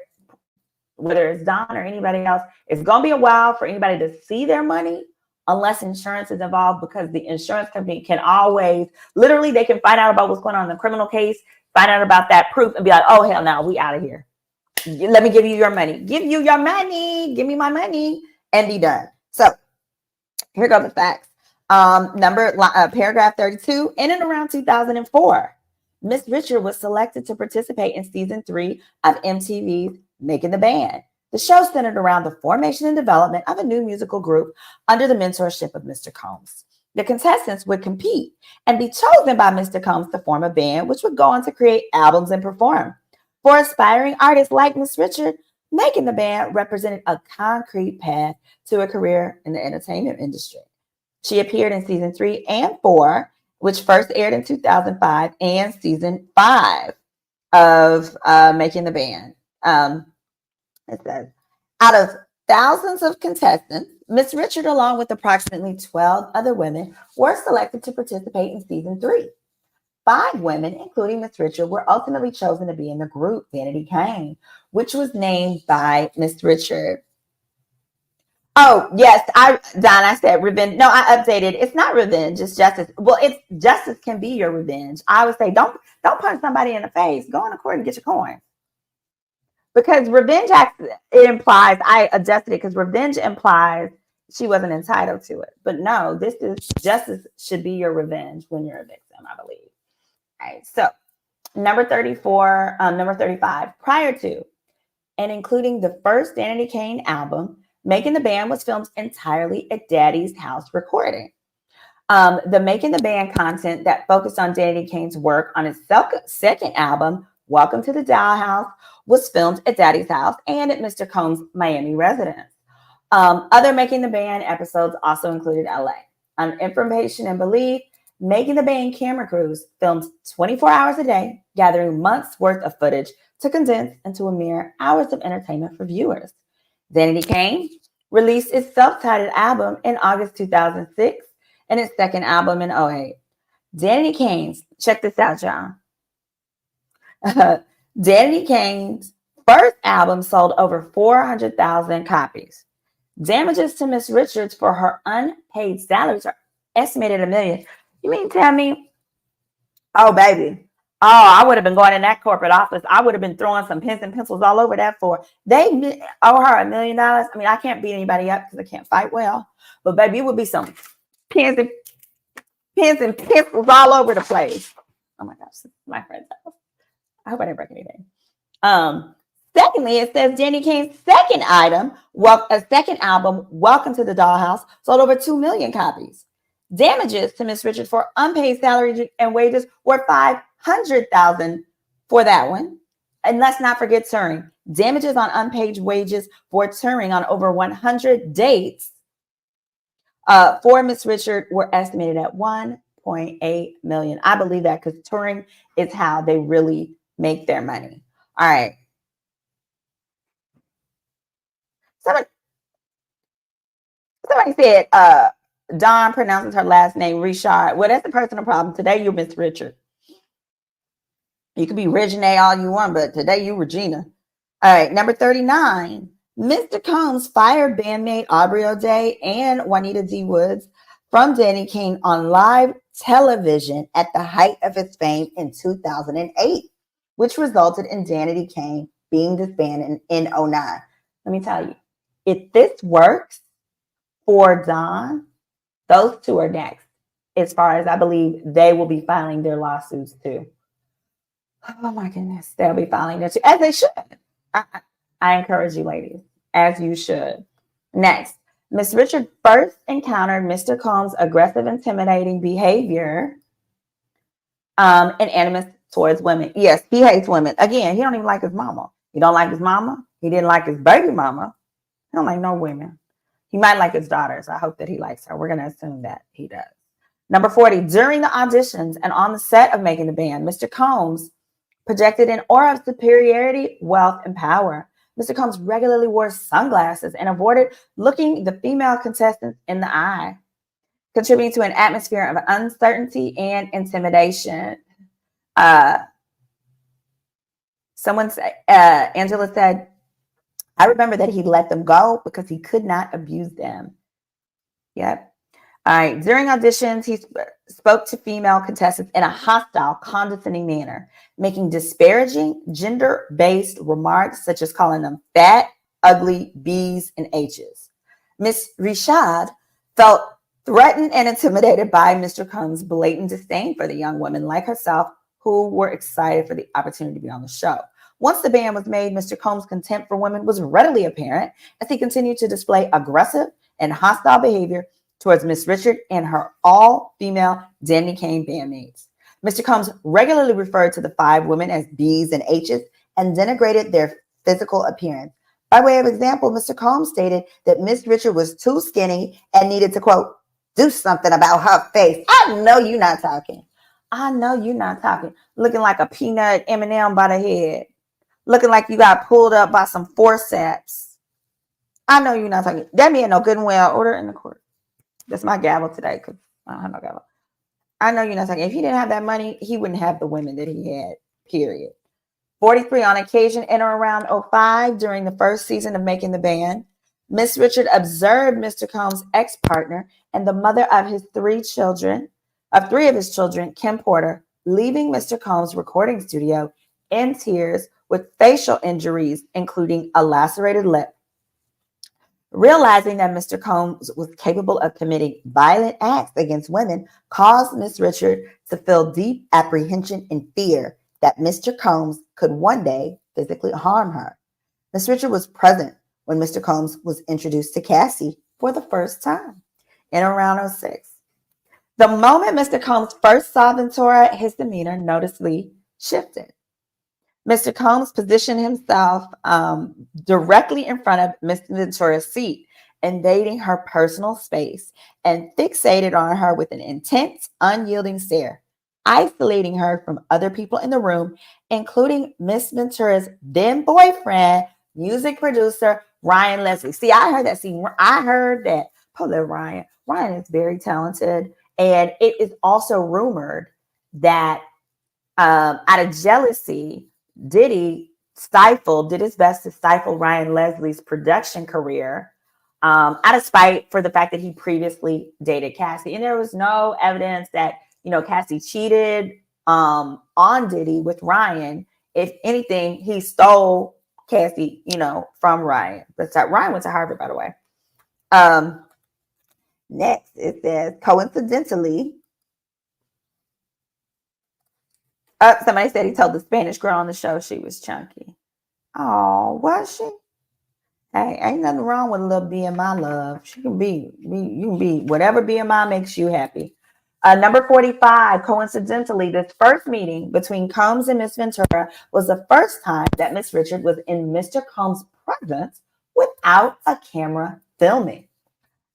whether it's Don or anybody else, it's going to be a while for anybody to see their money unless insurance is involved, because the insurance company can always, literally, they can find out about what's going on in the criminal case, find out about that proof and be like, oh, hell no, we out of here. Let me give you your money. Give you your money. Give me my money and be done. So here go the facts. Paragraph 32, in and around 2004, Miss Richard was selected to participate in season 3 of MTV's Making the Band. The show centered around the formation and development of a new musical group under the mentorship of Mr. Combs. The contestants would compete and be chosen by Mr. Combs to form a band, which would go on to create albums and perform. For aspiring artists like Miss Richard, Making the Band represented a concrete path to a career in the entertainment industry. She appeared in season 3 and 4, which first aired in 2005, and season 5 of Making the Band. It says, out of thousands of contestants, Miss Richard, along with approximately 12 other women, were selected to participate in season 3. 5 women, including Miss Richard, were ultimately chosen to be in the group Danity Kane, which was named by Miss Richard. Oh, yes, I said revenge. No, I updated. It's not revenge, it's justice. Well, it's justice can be your revenge. I would say don't punch somebody in the face. Go in the court and get your coin. Because revenge it implies, I adjusted it because revenge implies she wasn't entitled to it. But no, this is justice should be your revenge when you're a victim, I believe. All right, so number 35, prior to and including the first Danity Kane album, Making the Band was filmed entirely at Daddy's house recording. The Making the Band content that focused on Danity Kane's work on his second album, Welcome to the Dollhouse, was filmed at Daddy's house and at Mr. Combs' Miami residence. Other Making the Band episodes also included LA. On information and belief, Making the Band camera crews filmed 24 hours a day, gathering months worth of footage to condense into a mere hours of entertainment for viewers. Danity Kane released its self-titled album in August 2006 and its second album in 2008. Danity Kane's, check this out, y'all. Danity Kane's first album sold over 400,000 copies. Damages to Miss Richards for her unpaid salaries are estimated $1 million. You mean tell me, oh, baby, oh, I would have been going in that corporate office. I would have been throwing some pens and pencils all over that floor. They owe her $1 million. I mean, I can't beat anybody up because I can't fight well. But, baby, it would be some pens and pencils all over the place. Oh, my gosh, my friend's house. I hope I didn't break anything. Secondly, it says Danity Kane's second album, Welcome to the Dollhouse, sold over 2 million copies. Damages to Miss Richard for unpaid salaries and wages were $500,000 for that one. And let's not forget touring. Damages on unpaid wages for touring on over 100 dates for Miss Richard were estimated at $1.8 million. I believe that because touring is how they really make their money. All right. Somebody said Dawn pronounces her last name Richard. Well, that's a personal problem. Today you're Miss Richard. You could be Regine all you want, but today you Regina. All right, number 39. Mr. Combs fired bandmate Aubrey O'Day and Juanita D. Woods from Danity Kane on live television at the height of his fame in 2008, which resulted in Danity Kane being disbanded in 2009. Let me tell you, if this works for Don, those two are next. As far as I believe, they will be filing their lawsuits too. Oh my goodness, they'll be filing their too, as they should. I encourage you, ladies, as you should. Next, Miss Richard first encountered Mr. Combs' aggressive, intimidating behavior and animus towards women. Yes, he hates women. Again, he don't even like his mama. He don't like his mama. He didn't like his baby mama. He don't like no women. He might like his daughters. I hope that he likes her. We're going to assume that he does. Number 40, during the auditions and on the set of Making the Band, Mr. Combs projected an aura of superiority, wealth, and power. Mr. Combs regularly wore sunglasses and avoided looking the female contestants in the eye, contributing to an atmosphere of uncertainty and intimidation. Angela said, I remember that he let them go because he could not abuse them. Yep. All right. During auditions, he spoke to female contestants in a hostile, condescending manner, making disparaging, gender-based remarks such as calling them fat, ugly, B's, and H's. Miss Richard felt threatened and intimidated by Mr. Combs' blatant disdain for the young women like herself who were excited for the opportunity to be on the show. Once the band was made, Mr. Combs' contempt for women was readily apparent as he continued to display aggressive and hostile behavior towards Miss Richard and her all-female Danity Kane bandmates. Mr. Combs regularly referred to the 5 women as B's and H's and denigrated their physical appearance. By way of example, Mr. Combs stated that Miss Richard was too skinny and needed to, quote, do something about her face. I know you're not talking. I know you're not talking. Looking like a peanut M&M by the head. Looking like you got pulled up by some forceps. I know you're not talking. That mean no good and well. Order in the court. That's my gavel today because I don't have no gavel. I know you're not talking. If he didn't have that money, he wouldn't have the women that he had, period. 43, on occasion, in or around 05, during the first season of Making the Band, Miss Richard observed Mr. Combs' ex-partner and the mother of three of his children, Kim Porter, leaving Mr. Combs' recording studio in tears with facial injuries, including a lacerated lip. Realizing that Mr. Combs was capable of committing violent acts against women caused Miss Richard to feel deep apprehension and fear that Mr. Combs could one day physically harm her. Miss Richard was present when Mr. Combs was introduced to Cassie for the first time in around 06. The moment Mr. Combs first saw Ventura, his demeanor noticeably shifted. Mr. Combs positioned himself directly in front of Miss Ventura's seat, invading her personal space and fixated on her with an intense, unyielding stare, isolating her from other people in the room, including Miss Ventura's then boyfriend, music producer, Ryan Leslie. See, I heard that. I heard that. Poor little Ryan. Ryan is very talented. And it is also rumored that out of jealousy, Diddy did his best to stifle Ryan Leslie's production career out of spite for the fact that he previously dated Cassie. And there was no evidence that, Cassie cheated on Diddy with Ryan. If anything, he stole Cassie, from Ryan. But Ryan went to Harvard, by the way. Next, it says, coincidentally, somebody said he told the Spanish girl on the show she was chunky. Oh, was she? Hey, ain't nothing wrong with a little BMI love. You can be whatever BMI makes you happy. Number 45, coincidentally, this first meeting between Combs and Miss Ventura was the first time that Miss Richard was in Mr. Combs' presence without a camera filming.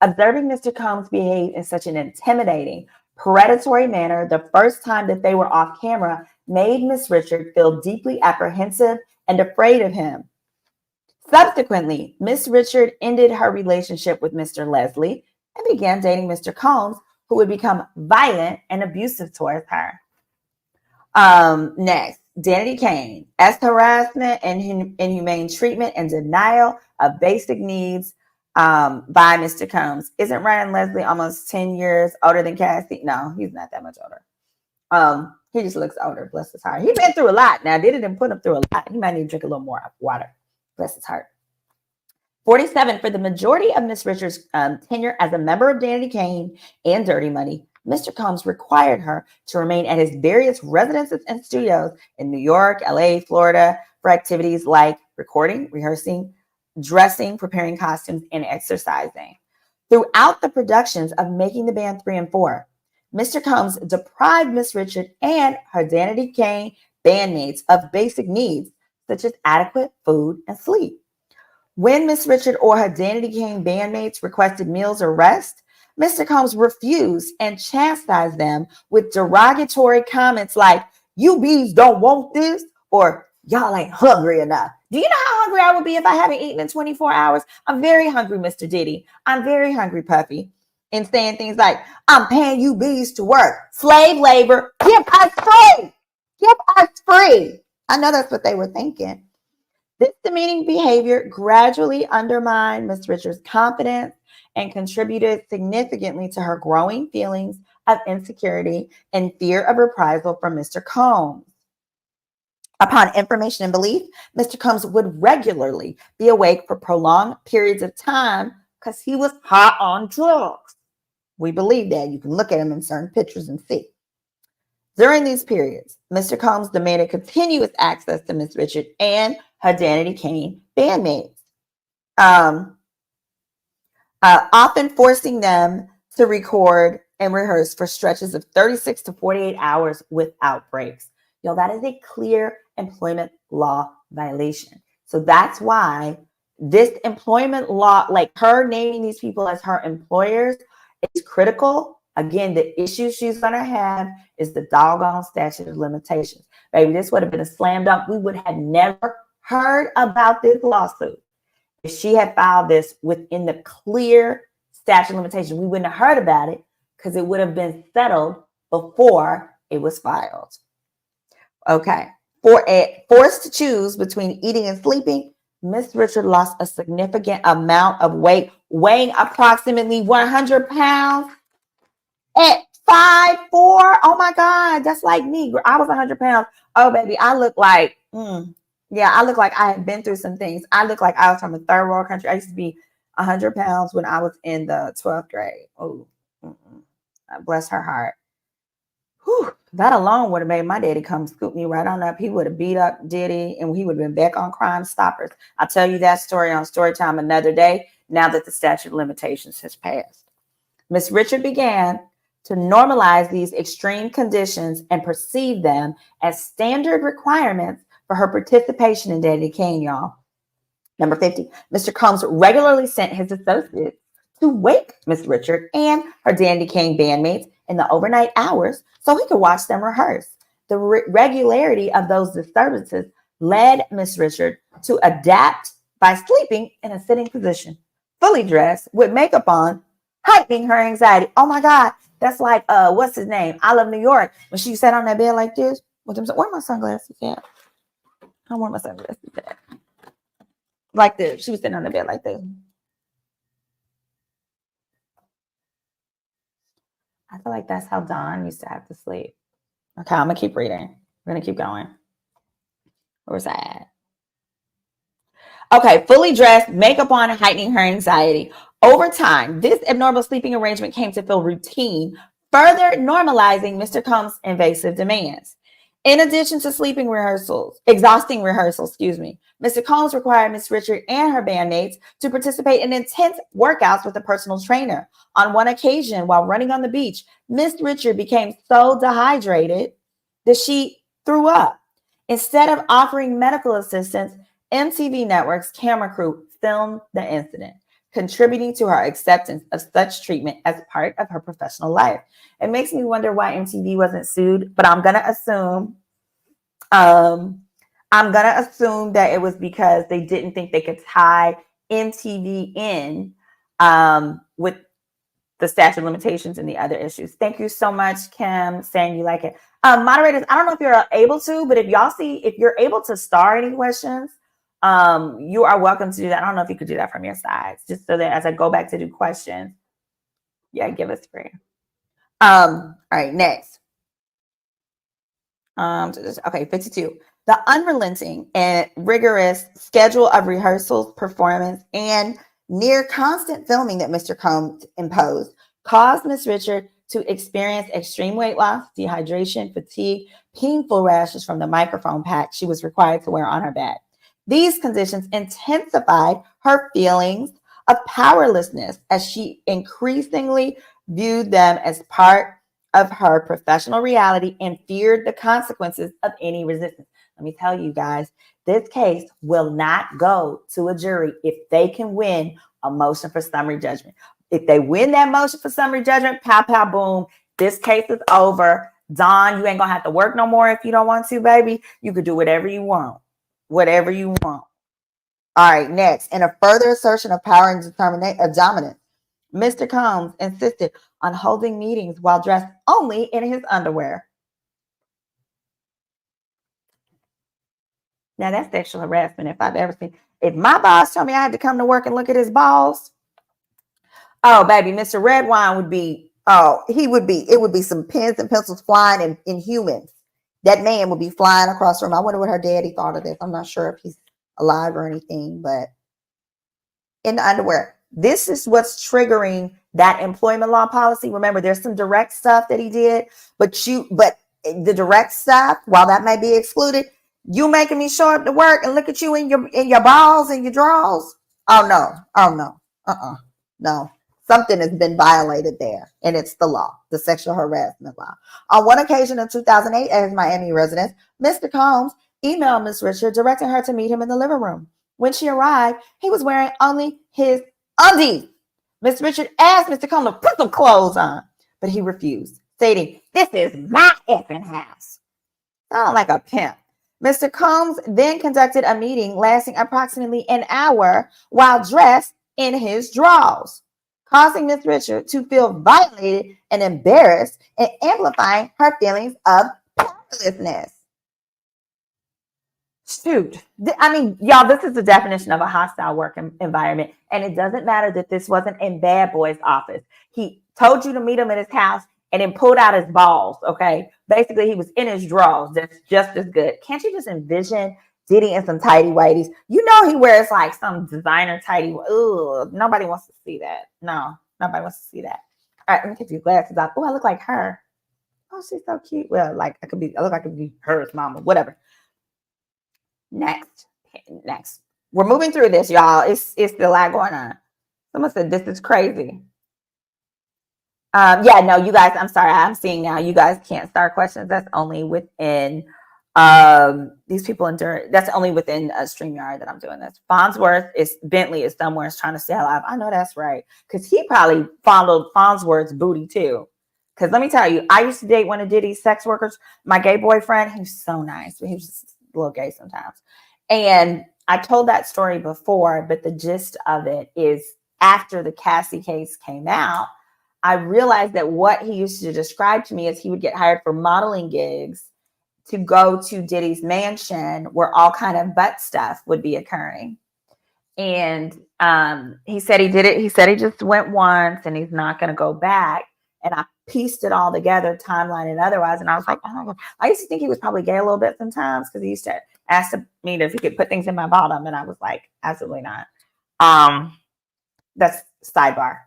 Observing Mr. Combs behave in such an intimidating, predatory manner the first time that they were off camera made Miss Richard feel deeply apprehensive and afraid of him. Subsequently, Miss Richard ended her relationship with Mr. Leslie and began dating Mr. Combs, who would become violent and abusive towards her. Next, Danity Kane. As harassment and inhumane treatment and denial of basic needs by Mr. Combs. Isn't Ryan Leslie almost 10 years older than Cassie? No, he's not that much older. He just looks older. Bless his heart. He been through a lot. Now, Diddy didn't put him through a lot. He might need to drink a little more water. Bless his heart. 47, for the majority of Miss Richards' tenure as a member of Danity Kane and Dirty Money, Mr. Combs required her to remain at his various residences and studios in New York, LA, Florida for activities like recording, rehearsing, dressing, preparing costumes, and exercising. Throughout the productions of Making the Band 3 and 4, Mr. Combs deprived Miss Richard and her Danity Kane bandmates of basic needs such as adequate food and sleep. When Miss Richard or her Danity Kane bandmates requested meals or rest, Mr. Combs refused and chastised them with derogatory comments like, "You bees don't want this," or "Y'all ain't hungry enough." Do you know how hungry I would be if I haven't eaten in 24 hours? I'm very hungry, Mr. Diddy. I'm very hungry, Puffy. And saying things like, "I'm paying you bees to work. Slave labor. Give us free. Give us free." I know that's what they were thinking. This demeaning behavior gradually undermined Miss Richards' confidence and contributed significantly to her growing feelings of insecurity and fear of reprisal from Mr. Combs. Upon information and belief, Mr. Combs would regularly be awake for prolonged periods of time because he was hot on drugs. We believe that. You can look at him in certain pictures and see. During these periods, Mr. Combs demanded continuous access to Miss Richard and her Danity Kane bandmates, often forcing them to record and rehearse for stretches of 36 to 48 hours without breaks. Yo, that is a clear employment law violation. So that's why this employment law, like her naming these people as her employers, is critical. Again, the issue she's going to have is the doggone statute of limitations. Baby, this would have been a slam dunk. We would have never heard about this lawsuit if she had filed this within the clear statute of limitations. We wouldn't have heard about it because it would have been settled before it was filed. Okay. Forced to choose between eating and sleeping, Miss Richard lost a significant amount of weight, weighing approximately 100 pounds. At 5'4", oh my God, that's like me. I was 100 pounds. Oh, baby, I look like, I look like I had been through some things. I look like I was from a third world country. I used to be 100 pounds when I was in the 12th grade. Oh, bless her heart. Whew, that alone would have made my daddy come scoop me right on up. He would have beat up Diddy and he would have been back on Crime Stoppers. I'll tell you that story on Storytime another day, now that the statute of limitations has passed. Miss Richard began to normalize these extreme conditions and perceive them as standard requirements for her participation in Danity Kane, y'all. Number 50, Mr. Combs regularly sent his associates to wake Miss Richard and her Danity Kane bandmates in the overnight hours so he could watch them rehearse. The regularity of those disturbances led Miss Richard to adapt by sleeping in a sitting position, fully dressed with makeup on, heightening her anxiety. Oh my God. That's like, what's his name? I Love New York. When she sat on that bed like this, with them, where are my sunglasses at? I want my sunglasses at. Like this. She was sitting on the bed like this. I feel like that's how Dawn used to have to sleep. Okay, I'm going to keep reading. We're going to keep going. Where's that at? Okay, fully dressed, makeup on, heightening her anxiety. Over time, this abnormal sleeping arrangement came to feel routine, further normalizing Mr. Combs' invasive demands. In addition to exhausting rehearsals, Mr. Combs required Miss Richard and her bandmates to participate in intense workouts with a personal trainer. On one occasion, while running on the beach, Miss Richard became so dehydrated that she threw up. Instead of offering medical assistance, MTV Network's camera crew filmed the incident, contributing to her acceptance of such treatment as part of her professional life. It makes me wonder why MTV wasn't sued, but I'm gonna assume that it was because they didn't think they could tie MTV in with the statute of limitations and the other issues. Thank you so much, Kim, saying you like it. Moderators, I don't know if you're able to, but if you're able to star any questions, you are welcome to do that. I don't know if you could do that from your sides, just so that as I go back to do questions, give us free. All right, next. Okay, 52. The unrelenting and rigorous schedule of rehearsals, performance, and near constant filming that Mr. Combs imposed caused Miss Richard to experience extreme weight loss, dehydration, fatigue, painful rashes from the microphone pack she was required to wear on her back. These conditions intensified her feelings of powerlessness as she increasingly viewed them as part of her professional reality and feared the consequences of any resistance. Let me tell you guys, this case will not go to a jury if they can win a motion for summary judgment. If they win that motion for summary judgment, pow, pow, boom, this case is over. Dawn, you ain't gonna have to work no more if you don't want to, baby. You could do whatever you want. Whatever you want. All right, next. In a further assertion of power and dominance, Mr. Combs insisted on holding meetings while dressed only in his underwear. Now that's sexual harassment if I've ever seen. If my boss told me I had to come to work and look at his balls, oh baby, Mr. Redwine would be, it would be some pens and pencils flying in humans. That man would be flying across the room. I wonder what her daddy thought of this. I'm not sure if he's alive or anything, but in the underwear. This is what's triggering that employment law policy. Remember, there's some direct stuff that he did, but the direct stuff, while that may be excluded, you making me show up to work and look at you in your balls and your drawers. Oh no. No. Something has been violated there, and it's the law, the sexual harassment law. On one occasion in 2008, at his Miami residence, Mr. Combs emailed Miss Richard, directing her to meet him in the living room. When she arrived, he was wearing only his undies. Miss Richard asked Mr. Combs to put some clothes on, but he refused, stating, "This is my effing house." Sound like a pimp. Mr. Combs then conducted a meeting lasting approximately an hour while dressed in his drawers, causing Miss Richard to feel violated and embarrassed and amplifying her feelings of powerlessness. Shoot. I mean, y'all, this is the definition of a hostile work environment. And it doesn't matter that this wasn't in Bad Boy's office. He told you to meet him at his house and then pulled out his balls, okay? Basically, he was in his drawers. That's just as good. Can't you just envision Diddy in some tighty whities? You know he wears like some designer tighty. Ugh, nobody wants to see that. No, nobody wants to see that. All right, let me take these glasses off. Oh, I look like her. Oh, she's so cute. Well, like I look like I could be her mama, whatever. Next. We're moving through this, y'all. It's a lot going on. Someone said this is crazy. Yeah, no, you guys, I'm sorry. I'm seeing now you guys can't start questions. That's only within these people endure. That's only within StreamYard that I'm doing this. Bentley is somewhere trying to stay alive. I know that's right. Because he probably followed Farnsworth's booty too. Because let me tell you, I used to date one of Diddy's sex workers, my gay boyfriend. He was so nice, but he was just a little gay sometimes. And I told that story before, but the gist of it is after the Cassie case came out, I realized that what he used to describe to me is he would get hired for modeling gigs to go to Diddy's mansion where all kind of butt stuff would be occurring. And he said he did it. He said he just went once and he's not going to go back. And I pieced it all together, timeline and otherwise. And I was like, oh my God. I used to think he was probably gay a little bit sometimes because he used to ask me if he could put things in my bottom. And I was like, absolutely not. That's sidebar.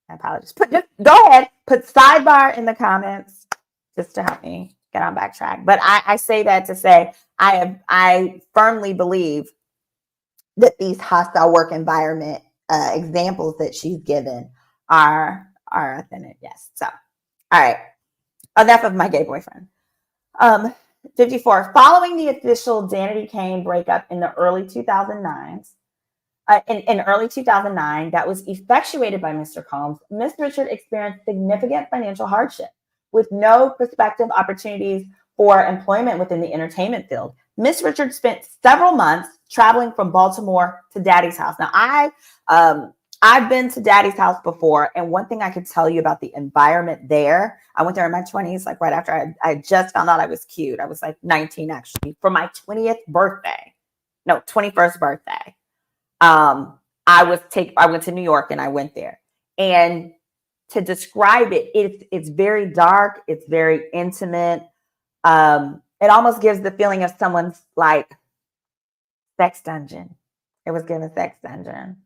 I apologize. Just go ahead, put sidebar in the comments just to help me get on backtrack. But I say that to say I firmly believe that these hostile work environment examples that she's given are authentic. Yes. So, all right. Enough of my gay boyfriend. 54. Following the official Danity Kane breakup in the early 2009s, in early 2009, that was effectuated by Mr. Combs, Ms. Richard experienced significant financial hardship with no prospective opportunities for employment within the entertainment field. Ms. Richard spent several months traveling from Baltimore to Daddy's house. Now, I've been to Daddy's house before, and one thing I could tell you about the environment there, I went there in my 20s, like right after I just found out I was cute. I was like 19 actually, for my 21st birthday. I went to New York and I went there. And to describe it, it's very dark. It's very intimate. It almost gives the feeling of someone's like sex dungeon. It was given sex dungeon.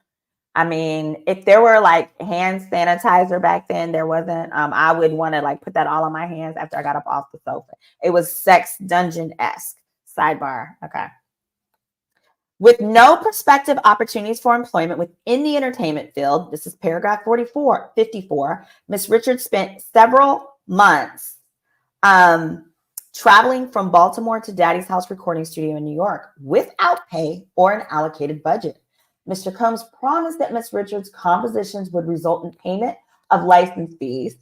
I mean, if there were like hand sanitizer back then, there wasn't. I would want to like put that all on my hands after I got up off the sofa. It was sex dungeon-esque. Sidebar. Okay. With no prospective opportunities for employment within the entertainment field, this is paragraph 54, Miss Richards spent several months traveling from Baltimore to Daddy's house recording studio in New York without pay or an allocated budget. Mr. Combs promised that Miss Richards' compositions would result in payment of license fees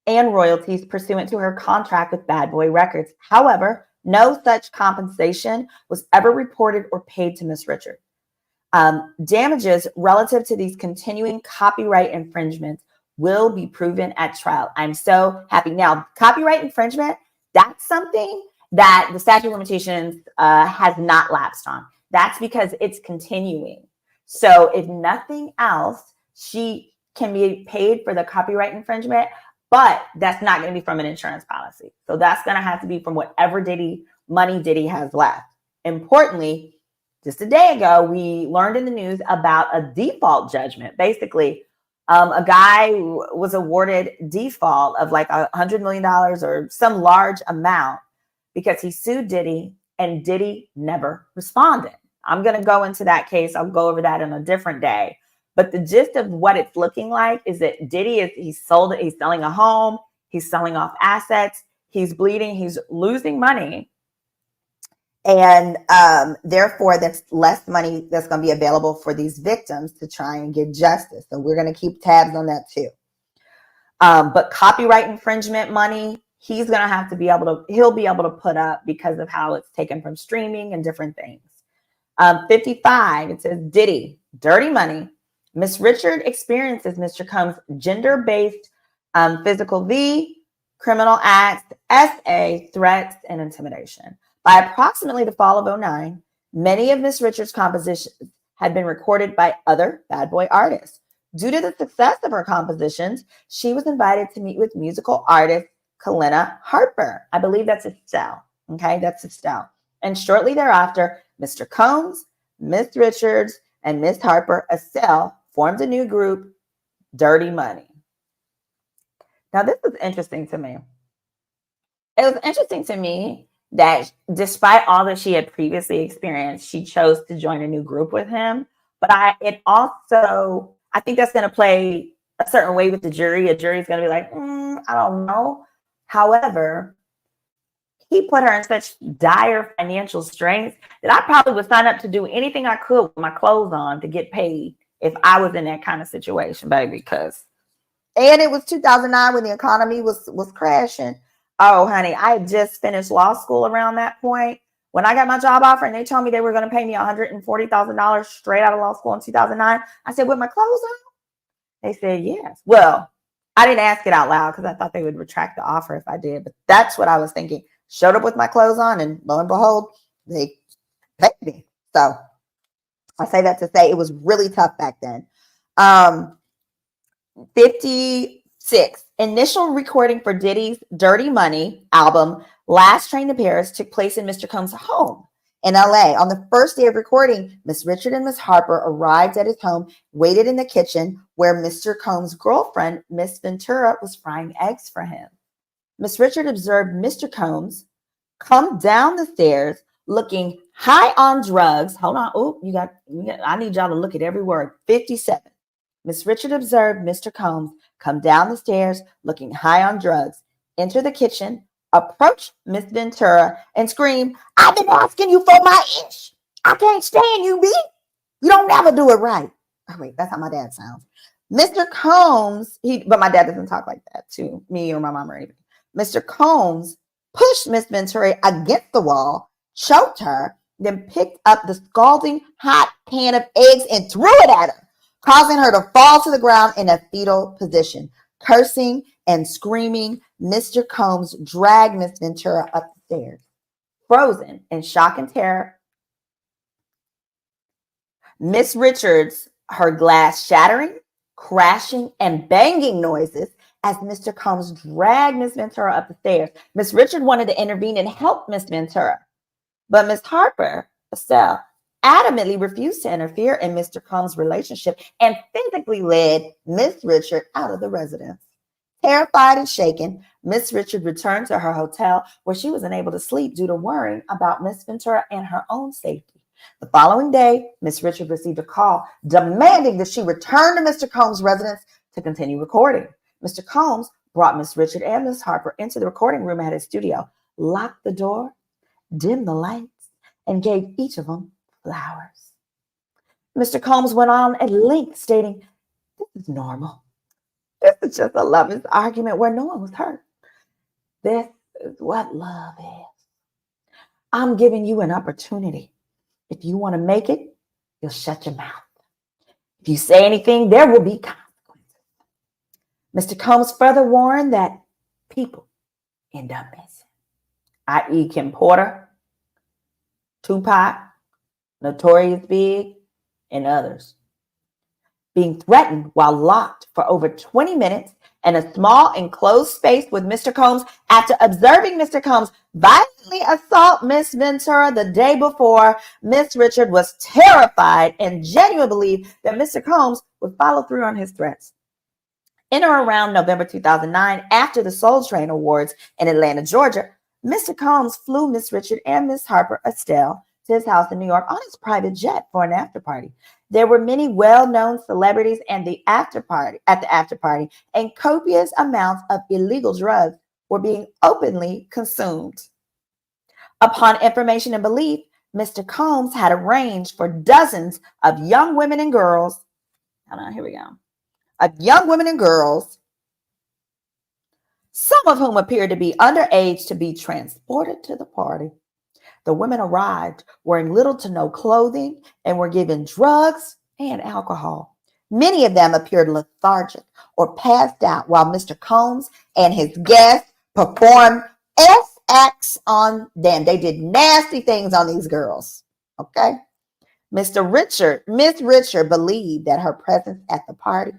and royalties pursuant to her contract with Bad Boy Records. However, no such compensation was ever reported or paid to Miss Richards. Damages relative to these continuing copyright infringements will be proven at trial. I'm so happy. Now, copyright infringement, that's something that the statute of limitations has not lapsed on. That's because it's continuing. So if nothing else, she can be paid for the copyright infringement, but that's not going to be from an insurance policy. So that's going to have to be from whatever money Diddy has left. Importantly, just a day ago, we learned in the news about a default judgment. Basically, a guy was awarded default of like $100 million or some large amount because he sued Diddy and Diddy never responded. I'm going to go into that case. I'll go over that in a different day. But the gist of what it's looking like is that Diddy he's selling a home, he's selling off assets, he's bleeding, he's losing money. And therefore, that's less money that's going to be available for these victims to try and get justice. So we're going to keep tabs on that too. But copyright infringement money, he'll be able to put up because of how it's taken from streaming and different things. 55, it says Diddy, dirty money. Miss Richard experiences Mr. Combs' gender-based physical criminal acts, SA, threats, and intimidation. By approximately the fall of 2009, many of Miss Richards' compositions had been recorded by other Bad Boy artists. Due to the success of her compositions, she was invited to meet with musical artist Kalina Harper. I believe that's Estelle. Okay, that's Estelle. And shortly thereafter, Mr. Combs, Miss Richards, and Miss Harper, Estelle, formed a new group, Dirty Money. Now, this was interesting to me. It was interesting to me that despite all that she had previously experienced, she chose to join a new group with him. But I think that's going to play a certain way with the jury. A jury is going to be like, I don't know. However, he put her in such dire financial straits that I probably would sign up to do anything I could with my clothes on to get paid if I was in that kind of situation, baby. And it was 2009 when the economy was crashing. Oh, honey, I had just finished law school around that point. When I got my job offer and they told me they were going to pay me $140,000 straight out of law school in 2009, I said, with my clothes on? They said, yes. Well, I didn't ask it out loud because I thought they would retract the offer if I did. But that's what I was thinking. Showed up with my clothes on and lo and behold, they paid me. So I say that to say it was really tough back then. 56. Initial recording for Diddy's Dirty Money album, Last Train to Paris, took place in Mr. Combs' home in LA. On the first day of recording, Miss Richard and Miss Harper arrived at his home, waited in the kitchen where Mr. Combs' girlfriend, Miss Ventura, was frying eggs for him. Miss Richard observed Mr. Combs come down the stairs looking high on drugs. Hold on. Oh, I need y'all to look at every word. 57. Miss Richard observed Mr. Combs come down the stairs looking high on drugs, enter the kitchen, approach Miss Ventura, and scream, I've been asking you for my inch. I can't stand you, B. You don't never do it right. Oh, wait, that's how my dad sounds. Mr. Combs, but my dad doesn't talk like that to me or my mom or anything. Mr. Combs pushed Miss Ventura against the wall, choked her, then picked up the scalding hot pan of eggs and threw it at her, causing her to fall to the ground in a fetal position. Cursing and screaming, Mr. Combs dragged Miss Ventura up the stairs. Frozen in shock and terror, Miss Richards heard glass shattering, crashing, and banging noises as Mr. Combs dragged Miss Ventura up the stairs. Miss Richard wanted to intervene and help Miss Ventura, but Miss Harper, Estelle, adamantly refused to interfere in Mr. Combs' relationship and physically led Miss Richard out of the residence. Terrified and shaken, Miss Richard returned to her hotel where she was unable to sleep due to worrying about Miss Ventura and her own safety. The following day, Miss Richard received a call demanding that she return to Mr. Combs' residence to continue recording. Mr. Combs brought Miss Richard and Miss Harper into the recording room at his studio, locked the door, dimmed the lights, and gave each of them flowers. Mr. Combs went on at length, stating, "This is normal. This is just a lover's argument where no one was hurt. This is what love is. I'm giving you an opportunity. If you want to make it, you'll shut your mouth. If you say anything, there will be consequences." Mr. Combs further warned that people end up missing, i.e. Kim Porter, Tupac, Notorious Big, and others, being threatened while locked for over 20 minutes in a small enclosed space with Mr. Combs after observing Mr. Combs violently assault Miss Ventura the day before. Miss Richard was terrified and genuinely believed that Mr. Combs would follow through on his threats. In or around November 2009, after the Soul Train Awards in Atlanta, Georgia, Mr. Combs flew Miss Richard and Miss Harper Estelle to his house in New York on his private jet for an after party. There were many well-known celebrities at the after party, and copious amounts of illegal drugs were being openly consumed. Upon information and belief, Mr. Combs had arranged for dozens of young women and girls. Young women and girls, some of whom appeared to be underage, to be transported to the party. The women arrived wearing little to no clothing and were given drugs and alcohol. Many of them appeared lethargic or passed out while Mr. Combs and his guests performed acts on them. They did nasty things on these girls. Okay. Miss Richard believed that her presence at the party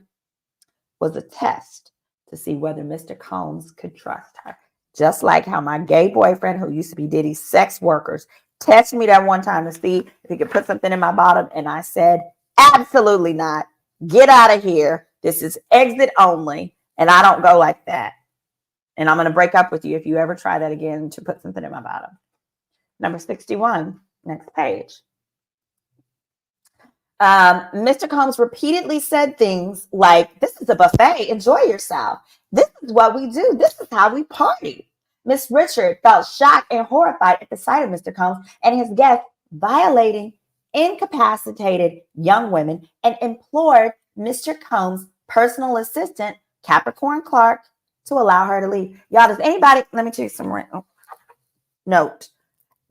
was a test to see whether Mr. Combs could trust her. Just like how my gay boyfriend, who used to be Diddy's sex workers, tested me that one time to see if he could put something in my bottom. And I said, absolutely not. Get out of here. This is exit only. And I don't go like that. And I'm going to break up with you if you ever try that again to put something in my bottom. Number 61, next page. Mr. Combs repeatedly said things like, "This is a buffet. Enjoy yourself. This is what we do. This is how we party." Miss Richard felt shocked and horrified at the sight of Mr. Combs and his guests violating incapacitated young women and implored Mr. Combs' personal assistant, Capricorn Clark, to allow her to leave. Y'all, does anybody, let me tell you some note.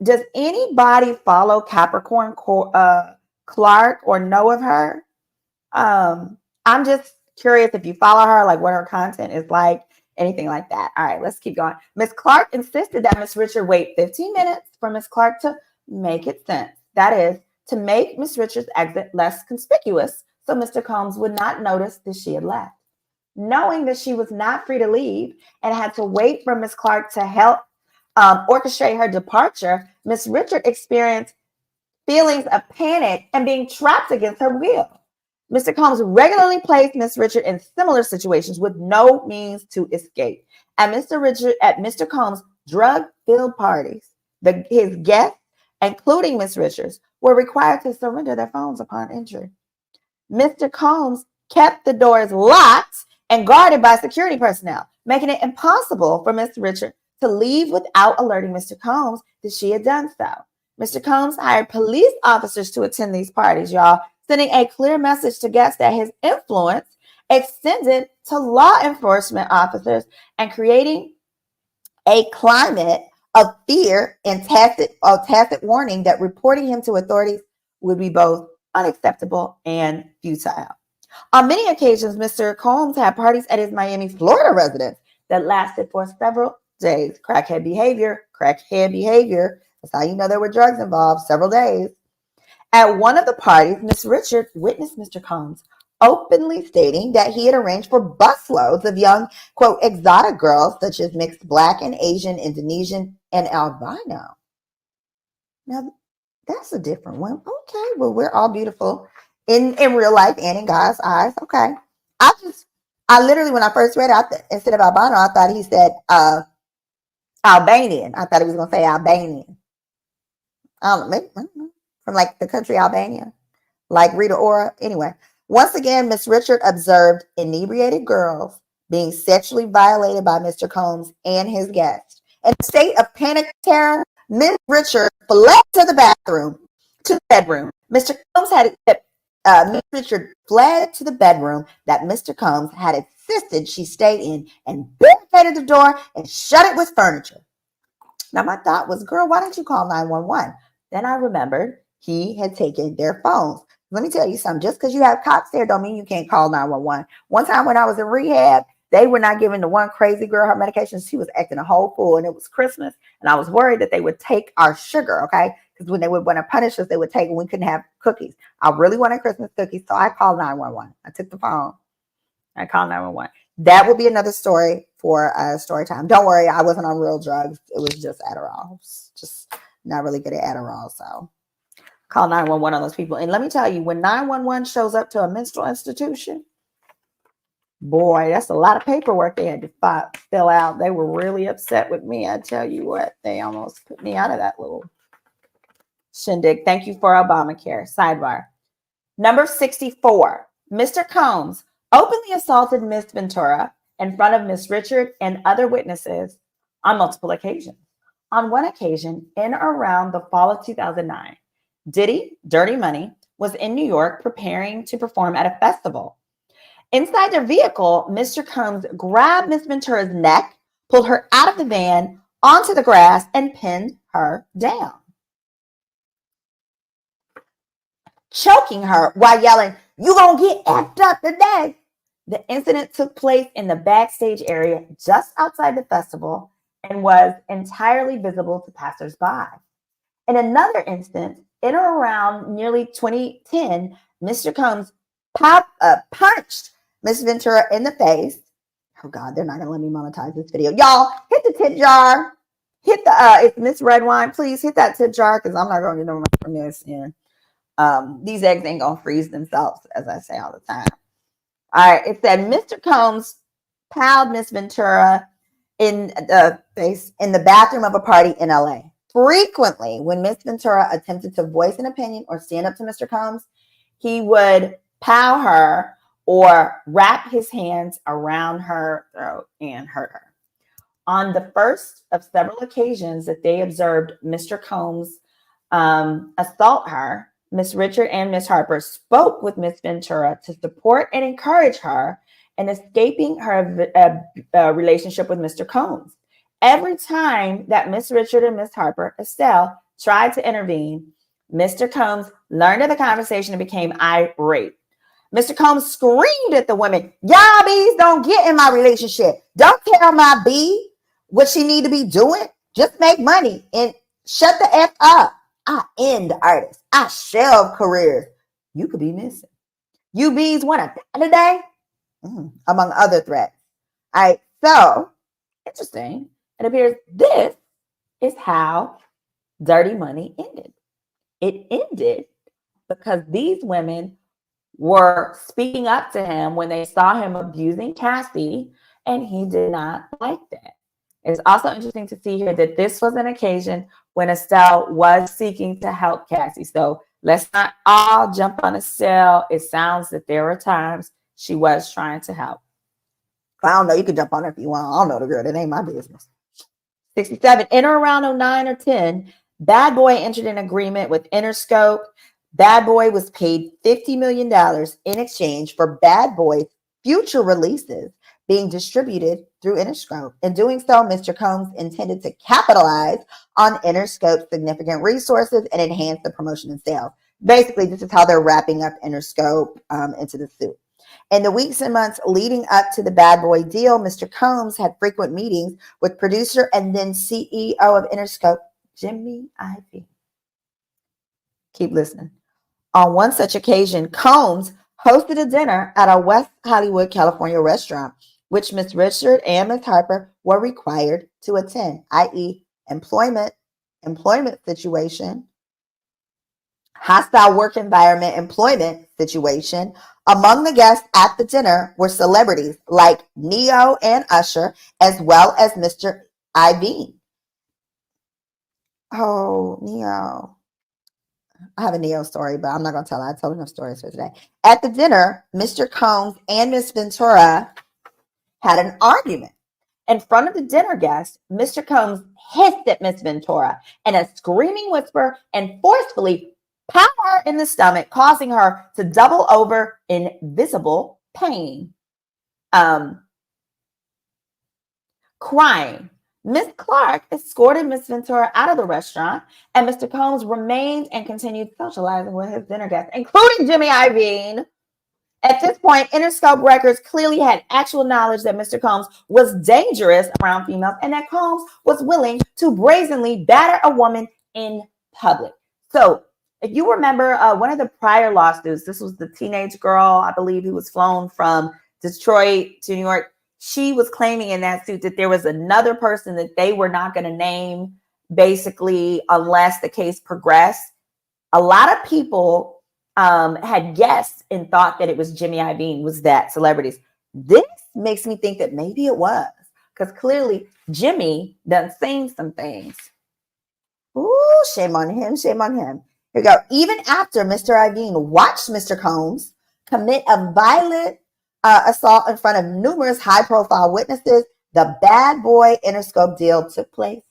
Does anybody follow Capricorn Clark or know of her? I'm just curious if you follow her, like what her content is like, anything like that. All right, let's keep going. Miss Clark insisted that Miss Richard wait 15 minutes for Miss Clark to make it sense. That is, to make Miss Richard's exit less conspicuous so Mr. Combs would not notice that she had left. Knowing that she was not free to leave and had to wait for Miss Clark to help orchestrate her departure, Miss Richard experienced feelings of panic and being trapped against her will. Mr. Combs regularly placed Miss Richard in similar situations with no means to escape. At Mr. Combs' drug-filled parties, his guests, including Miss Richards, were required to surrender their phones upon entry. Mr. Combs kept the doors locked and guarded by security personnel, making it impossible for Miss Richard to leave without alerting Mr. Combs that she had done so. Mr. Combs hired police officers to attend these parties, y'all, sending a clear message to guests that his influence extended to law enforcement officers and creating a climate of fear and tacit warning that reporting him to authorities would be both unacceptable and futile. On many occasions, Mr. Combs had parties at his Miami, Florida residence that lasted for several days. Crackhead behavior. That's how you know there were drugs involved, several days. At one of the parties, Miss Richard witnessed Mr. Combs openly stating that he had arranged for busloads of young, quote, exotic girls, such as mixed Black and Asian, Indonesian, and albino. Now, that's a different one. Okay, well, we're all beautiful in real life and in God's eyes. Okay. I literally, when I first read it, instead of albino, I thought he said Albanian. I thought he was going to say Albanian. I don't know, from like the country Albania, like Rita Ora. Anyway, once again, Miss Richard observed inebriated girls being sexually violated by Mr. Combs and his guests. In a state of panic and terror, Miss Richard fled to the bedroom. Mr. Combs had Miss Richard fled to the bedroom that Mr. Combs had insisted she stay in and barricaded the door and shut it with furniture. Now, my thought was, girl, why don't you call 911? Then I remembered he had taken their phones. Let me tell you something. Just because you have cops there don't mean you can't call 911. One time when I was in rehab, they were not giving the one crazy girl her medications. She was acting a whole fool, and it was Christmas. And I was worried that they would take our sugar, okay? Because when they would want to punish us, they would take it. We couldn't have cookies. I really wanted Christmas cookies, so I called 911. I took the phone. I called 911. That will be another story for story time. Don't worry, I wasn't on real drugs. It was just Adderall. Just not really good at Adderall, so call 911 on those people. And let me tell you, when 911 shows up to a menstrual institution, boy, that's a lot of paperwork they had to fill out. They were really upset with me. I tell you what, they almost put me out of that little shindig. Thank you for Obamacare. Sidebar. Number 64. Mr. Combs openly assaulted Miss Ventura in front of Miss Richard and other witnesses on multiple occasions. On one occasion, in or around the fall of 2009, Diddy, Dirty Money, was in New York preparing to perform at a festival. Inside their vehicle, Mr. Combs grabbed Miss Ventura's neck, pulled her out of the van onto the grass, and pinned her down, choking her while yelling, "You gonna get effed up today." The incident took place in the backstage area just outside the festival and was entirely visible to passersby. In another instance, in or around nearly 2010, Mr. Combs punched Miss Ventura in the face. Oh God, they're not gonna let me monetize this video. Y'all, hit the tip jar. Hit the it's Miss Red Wine. Please hit that tip jar because I'm not gonna get no money from this. And these eggs ain't gonna freeze themselves, as I say all the time. All right, it said Mr. Combs pawed Miss Ventura in the face in the bathroom of a party in LA. Frequently, when Miss Ventura attempted to voice an opinion or stand up to Mr. Combs, he would pow her or wrap his hands around her throat and hurt her. On the first of several occasions that they observed Mr. Combs assault her, Miss Richard and Miss Harper spoke with Miss Ventura to support and encourage her in escaping her relationship with Mr. Combs. Every time that Miss Richard and Miss Harper, Estelle, tried to intervene, Mr. Combs learned of the conversation and became irate. Mr. Combs screamed at the women, "Y'all bees don't get in my relationship. Don't tell my bee what she need to be doing. Just make money and shut the F up. I end artists. I shelve careers. You could be missing. You bees want to die today?" Among other threats. All right, so interesting. It appears this is how Dirty Money ended. It ended because these women were speaking up to him when they saw him abusing Cassie, and he did not like that. It's also interesting to see here that this was an occasion when Estelle was seeking to help Cassie. So let's not all jump on Estelle. It sounds that there were times she was trying to help. I don't know. You can jump on her if you want. I don't know the girl. That ain't my business. 67. In or around 09 or 10, Bad Boy entered an agreement with Interscope. Bad Boy was paid $50 million in exchange for Bad Boy's future releases being distributed through Interscope. In doing so, Mr. Combs intended to capitalize on Interscope's significant resources and enhance the promotion and sales. Basically, this is how they're wrapping up Interscope into the suit. In the weeks and months leading up to the Bad Boy deal, Mr. Combs had frequent meetings with producer and then CEO of Interscope, Jimmy Iovine. Keep listening. On one such occasion, Combs hosted a dinner at a West Hollywood, California restaurant, which Miss Richard and Miss Harper were required to attend, i.e., employment situation, hostile work environment, employment situation. Among the guests at the dinner were celebrities like Neo and Usher, as well as Mr. Iveen. Oh, Neo. I have a Neo story, but I'm not going to tell it. I told enough stories for today. At the dinner, Mr. Combs and Miss Ventura had an argument. In front of the dinner guests, Mr. Combs hissed at Miss Ventura in a screaming whisper and forcefully pounded her in the stomach, causing her to double over in visible pain. Crying. Miss Clark escorted Miss Ventura out of the restaurant, and Mr. Combs remained and continued socializing with his dinner guests, including Jimmy Iovine. At this point, Interscope Records clearly had actual knowledge that Mr. Combs was dangerous around females and that Combs was willing to brazenly batter a woman in public. So, if you remember one of the prior lawsuits, this was the teenage girl, I believe, who was flown from Detroit to New York. She was claiming in that suit that there was another person that they were not going to name, basically, unless the case progressed. A lot of people had guessed and thought that it was Jimmy Iovine was that celebrities. This makes me think that maybe it was, because clearly Jimmy done seen some things. Ooh, shame on him, shame on him. Here we go. Even after Mr. Iovine watched Mr. Combs commit a violent assault in front of numerous high-profile witnesses, the bad boy Interscope deal took place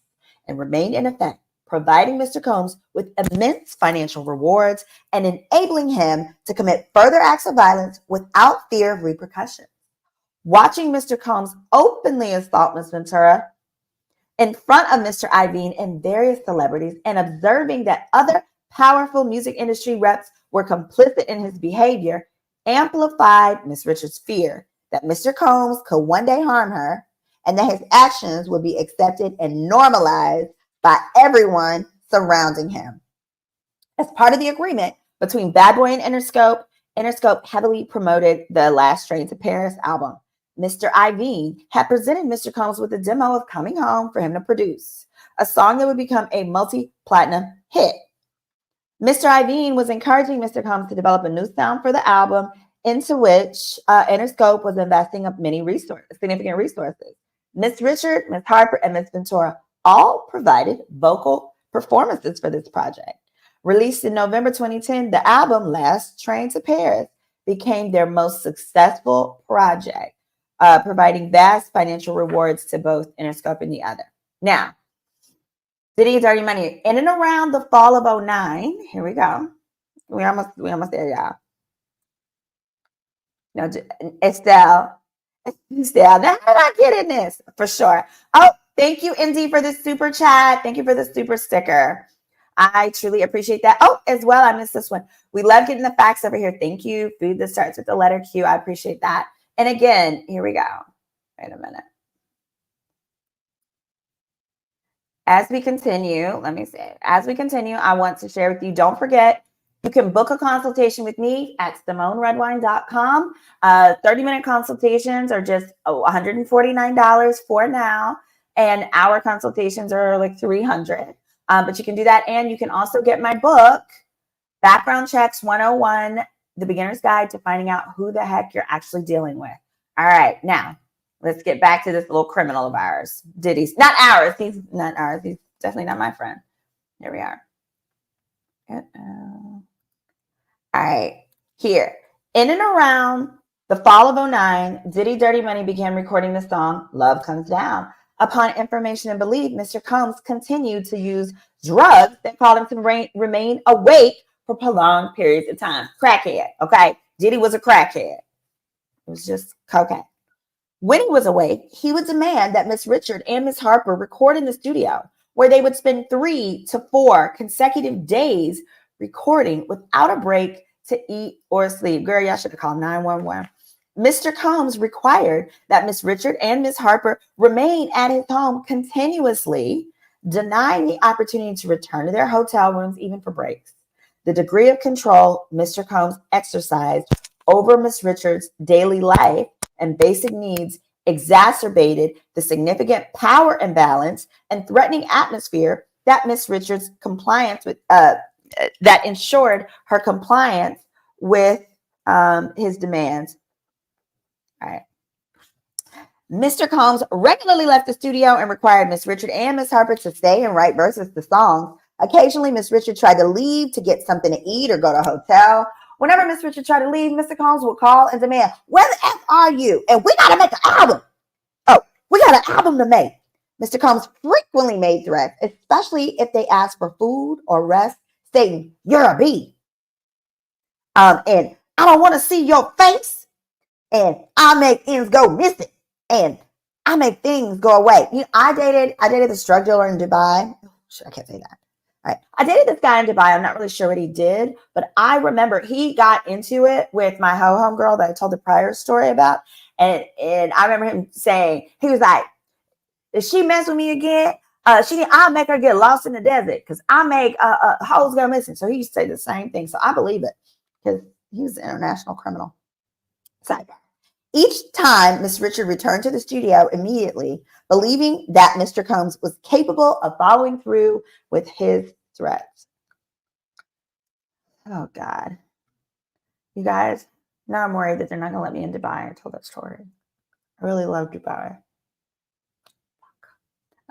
and remained in effect, providing Mr. Combs with immense financial rewards and enabling him to commit further acts of violence without fear of repercussions. Watching Mr. Combs openly assault Miss Ventura in front of Mr. Iovine and various celebrities, and observing that other powerful music industry reps were complicit in his behavior, amplified Miss Richards' fear that Mr. Combs could one day harm her and that his actions would be accepted and normalized by everyone surrounding him. As part of the agreement between Bad Boy and Interscope, Interscope heavily promoted the Last Train to Paris album. Mr. Iovine had presented Mr. Combs with a demo of Coming Home for him to produce, a song that would become a multi-platinum hit. Mr. Iovine was encouraging Mr. Combs to develop a new sound for the album, into which Interscope was investing up many significant resources. Miss Richard, Miss Harper, and Miss Ventura all provided vocal performances for this project. Released in November 2010, the album Last Train to Paris became their most successful project, providing vast financial rewards to both Interscope and the other. Now, Diddy Dirty Money. In and around the fall of 2009, here we go. We almost there, y'all. No, Estelle. Now, how did I get in this? For sure. Oh, thank you, Indy, for the super chat. Thank you for the super sticker. I truly appreciate that. Oh, as well, I missed this one. We love getting the facts over here. Thank you. Food that starts with the letter Q. I appreciate that. And again, here we go. Wait a minute. As we continue, I want to share with you, don't forget, you can book a consultation with me at SimoneRedwine.com. 30-minute consultations are just $149 for now, and hour consultations are like $300. But you can do that, and you can also get my book, Background Checks 101, The Beginner's Guide to Finding Out Who the Heck You're Actually Dealing With. All right, now, let's get back to this little criminal of ours. Diddy's not ours. He's not ours. He's definitely not my friend. Here we are. All right. Here. In and around the fall of 2009, Diddy Dirty Money began recording the song Love Comes Down. Upon information and belief, Mr. Combs continued to use drugs that caused him to remain awake for prolonged periods of time. Crackhead, okay? Diddy was a crackhead. It was just cocaine. When he was awake, he would demand that Miss Richard and Miss Harper record in the studio, where they would spend 3 to 4 consecutive days recording without a break to eat or sleep. Girl, y'all should have called 911. Mr. Combs required that Miss Richard and Miss Harper remain at his home continuously, denying the opportunity to return to their hotel rooms even for breaks. The degree of control Mr. Combs exercised over Miss Richards' daily life and basic needs exacerbated the significant power imbalance and threatening atmosphere that Miss Richards' compliance with that ensured her compliance with his demands. All right. Mr. Combs regularly left the studio and required Miss Richard and Miss Harper to stay and write verses to songs. Occasionally, Miss Richard tried to leave to get something to eat or go to a hotel. Whenever Miss Richard tried to leave, Mr. Combs would call and demand, "Where the F are you? And we got to make an album. Oh, we got an album to make." Mr. Combs frequently made threats, especially if they asked for food or rest, stating, "You're a bee. And I don't want to see your face. And I'll make ends go missing. And I make things go away." You know, I dated this drug dealer in Dubai. I can't say that. All right. I dated this guy in Dubai. I'm not really sure what he did, but I remember he got into it with my ho-hum girl that I told the prior story about. And I remember him saying, he was like, "If she mess with me again, I'll make her get lost in the desert because I make hoes go missing." So he used to say the same thing. So I believe it because he was an international criminal. Sidebar. Each time Miss Richard returned to the studio immediately, believing that Mr. Combs was capable of following through with his threats. Oh, God. You guys, now I'm worried that they're not going to let me in Dubai. I told that story. I really love Dubai.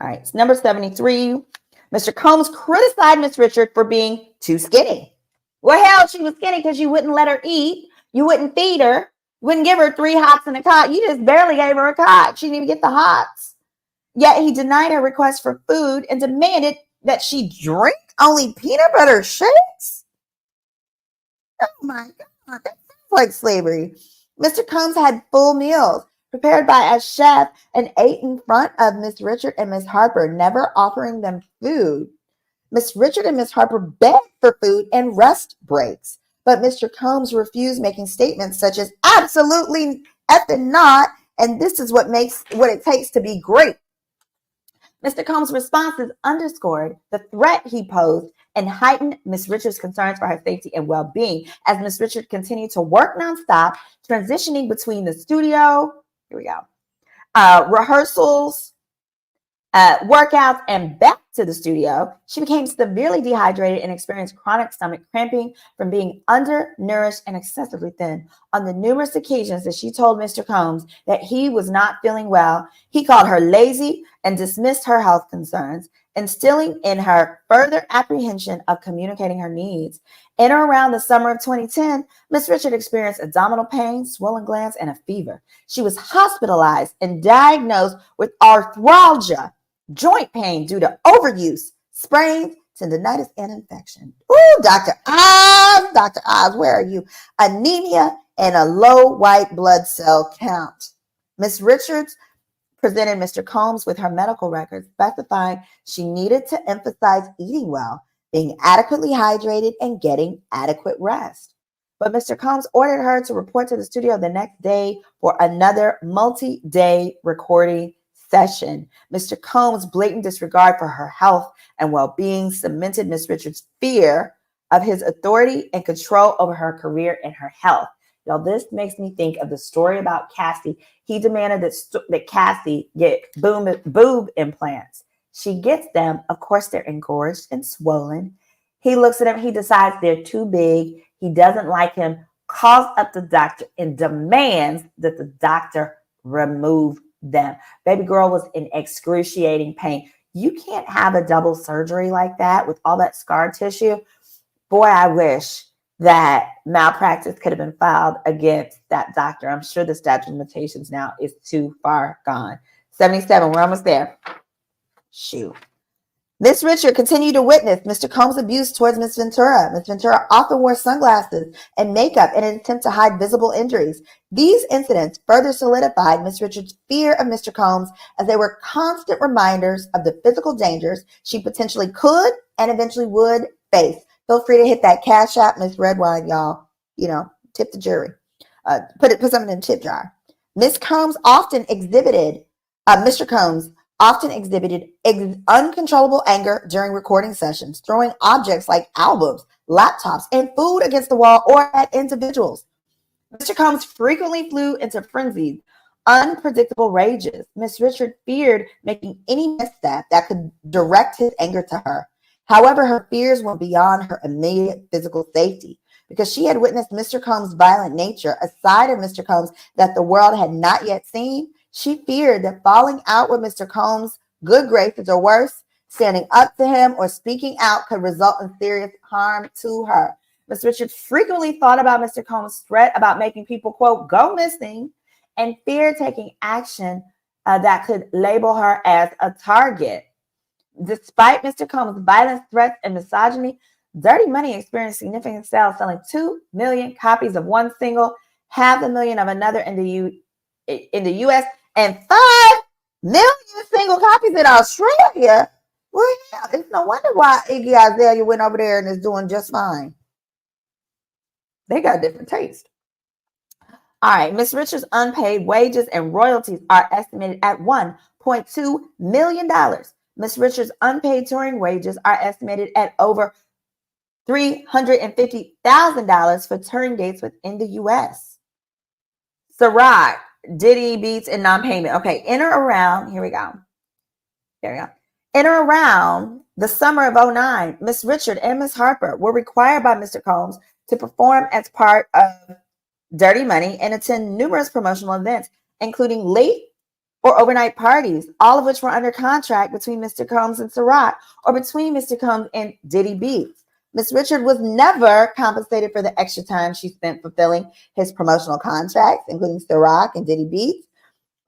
All right, it's number 73. Mr. Combs criticized Miss Richard for being too skinny. Well, hell, she was skinny because you wouldn't let her eat. You wouldn't feed her. Wouldn't give her 3 hots and a cot. You just barely gave her a cot. She didn't even get the hots. Yet he denied her request for food and demanded that she drink only peanut butter shakes. Oh my God, that sounds like slavery. Mr. Combs had full meals prepared by a chef and ate in front of Miss Richard and Miss Harper, never offering them food. Miss Richard and Miss Harper begged for food and rest breaks. But Mr. Combs refused, making statements such as "absolutely effing not," and "this is what it takes to be great." Mr. Combs' responses underscored the threat he posed and heightened Miss Richard's concerns for her safety and well-being as Miss Richard continued to work nonstop, transitioning between the studio, rehearsals, workouts, and back to the studio. She became severely dehydrated and experienced chronic stomach cramping from being undernourished and excessively thin. On the numerous occasions that she told Mr. Combs that he was not feeling well, he called her lazy and dismissed her health concerns, instilling in her further apprehension of communicating her needs. In or around the summer of 2010, Miss Richard experienced abdominal pain, swollen glands, and a fever. She was hospitalized and diagnosed with arthralgia, joint pain due to overuse, sprains, tendinitis, and infection. Ooh, Dr. Oz, where are you? Anemia and a low white blood cell count. Miss Richards presented Mr. Combs with her medical records, specifying she needed to emphasize eating well, being adequately hydrated, and getting adequate rest. But Mr. Combs ordered her to report to the studio the next day for another multi-day recording session. Mr. Combs' blatant disregard for her health and well-being cemented Miss Richards' fear of his authority and control over her career and her health. Now, this makes me think of the story about Cassie. He demanded that Cassie get boob implants. She gets them. Of course, they're engorged and swollen. He looks at them. He decides they're too big. He doesn't like him, calls up the doctor and demands that the doctor remove them. Baby girl was in excruciating pain. You can't have a double surgery like that with all that scar tissue. Boy, I wish that malpractice could have been filed against that doctor. I'm sure the statute of limitations now is too far gone. 77, we're almost there. Shoot. Miss Richard continued to witness Mr. Combs' abuse towards Miss Ventura. Miss Ventura often wore sunglasses and makeup in an attempt to hide visible injuries. These incidents further solidified Miss Richard's fear of Mr. Combs, as they were constant reminders of the physical dangers she potentially could and eventually would face. Feel free to hit that Cash App, Miss Redwine, y'all. You know, tip the jury. Put something in the tip jar. Mr. Combs often exhibited uncontrollable anger during recording sessions, throwing objects like albums, laptops, and food against the wall or at individuals. Mr. Combs frequently flew into frenzied, unpredictable rages. Miss Richard feared making any misstep that could direct his anger to her. However, her fears went beyond her immediate physical safety because she had witnessed Mr. Combs' violent nature, a side of Mr. Combs that the world had not yet seen. She feared that falling out with Mr. Combs' good graces or worse, standing up to him or speaking out could result in serious harm to her. Miss Richards frequently thought about Mr. Combs' threat about making people, quote, go missing, and feared taking action that could label her as a target. Despite Mr. Combs' violent threats and misogyny, Dirty Money experienced significant sales, selling 2 million copies of one single, 500,000 of another in the U.S., and 5 million single copies in Australia. Well, yeah, it's no wonder why Iggy Azalea went over there and is doing just fine. They got different taste. All right, Miss Richards' unpaid wages and royalties are estimated at $1.2 million. Miss Richards' unpaid touring wages are estimated at over $350,000 for touring dates within the U.S. Ciroc, Diddy beats and non-payment. Okay, in or around, here we go. There we go. In or around the summer of 2009, Miss Richard and Miss Harper were required by Mr. Combs to perform as part of Dirty Money and attend numerous promotional events, including late or overnight parties, all of which were under contract between Mr. Combs and Ciroc or between Mr. Combs and Diddy Beats. Miss Richard was never compensated for the extra time she spent fulfilling his promotional contracts, including Ciroc and Diddy Beats.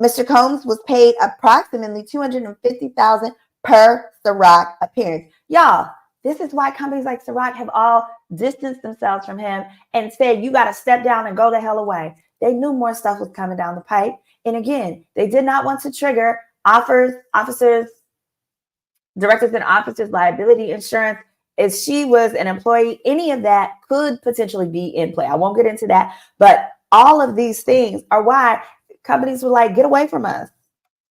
Mr. Combs was paid approximately $250,000 per Ciroc appearance. Y'all, this is why companies like Ciroc have all distanced themselves from him and said, you got to step down and go the hell away. They knew more stuff was coming down the pipe. And again, they did not want to trigger directors and officers liability insurance. If she was an employee, any of that could potentially be in play. I won't get into that, but all of these things are why companies were like, get away from us.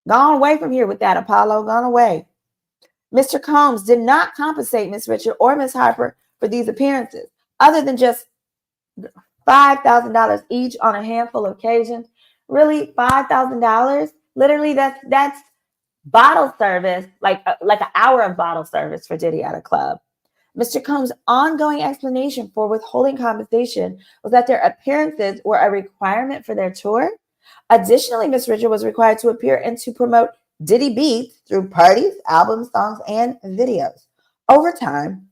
Gone away from here with that, Apollo, gone away. Mr. Combs did not compensate Miss Richard or Miss Harper for these appearances, other than just $5,000 each on a handful of occasions. Really, $5,000? Literally, that's bottle service, like an hour of bottle service for Diddy at a club. Mr. Combs' ongoing explanation for withholding compensation was that their appearances were a requirement for their tour. Additionally, Miss Richard was required to appear and to promote Diddy Beats through parties, albums, songs, and videos. Over time,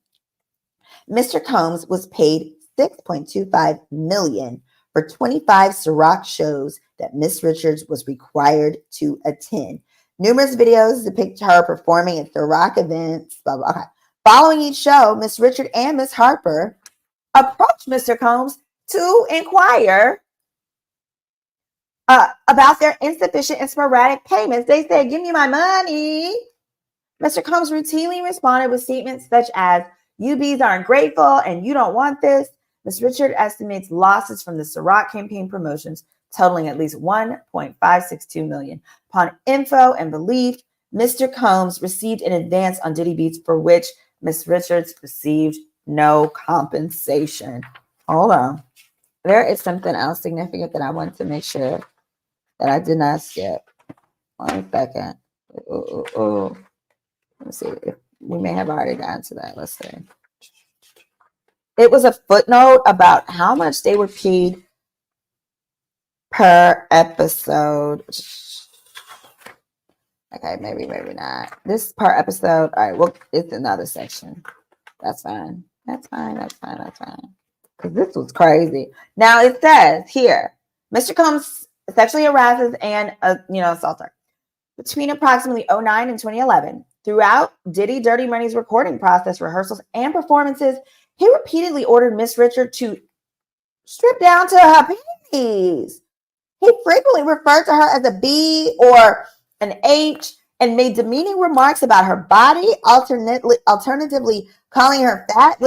Mr. Combs was paid $6.25 million for 25 Ciroc shows that Miss Richards was required to attend. Numerous videos depict her performing at Ciroc events. Blah, blah, okay. Following each show, Miss Richard and Miss Harper approached Mr. Combs to inquire about their insufficient and sporadic payments. They said, give me my money. Mr. Combs routinely responded with statements such as, you bees aren't grateful and you don't want this. Miss Richard estimates losses from the Ciroc campaign promotions totaling at least $1.562 million. Upon info and belief, Mr. Combs received an advance on Diddy Beats for which Miss Richards received no compensation. Hold on. There is something else significant that I want to make sure that I did not skip. 1 second. Let's see if we may have already gotten to that. Let's see. It was a footnote about how much they were paid per episode. Okay, maybe not. This per episode. All right, well, it's another section. That's fine. That's fine. Because this was crazy. Now it says here, Mr. Combs sexually harasses and assaults her. Between approximately 2009 and 2011, throughout Diddy Dirty Money's recording process, rehearsals, and performances, he repeatedly ordered Miss Richard to strip down to her panties. He frequently referred to her as a B or an H and made demeaning remarks about her body, alternatively calling her fat.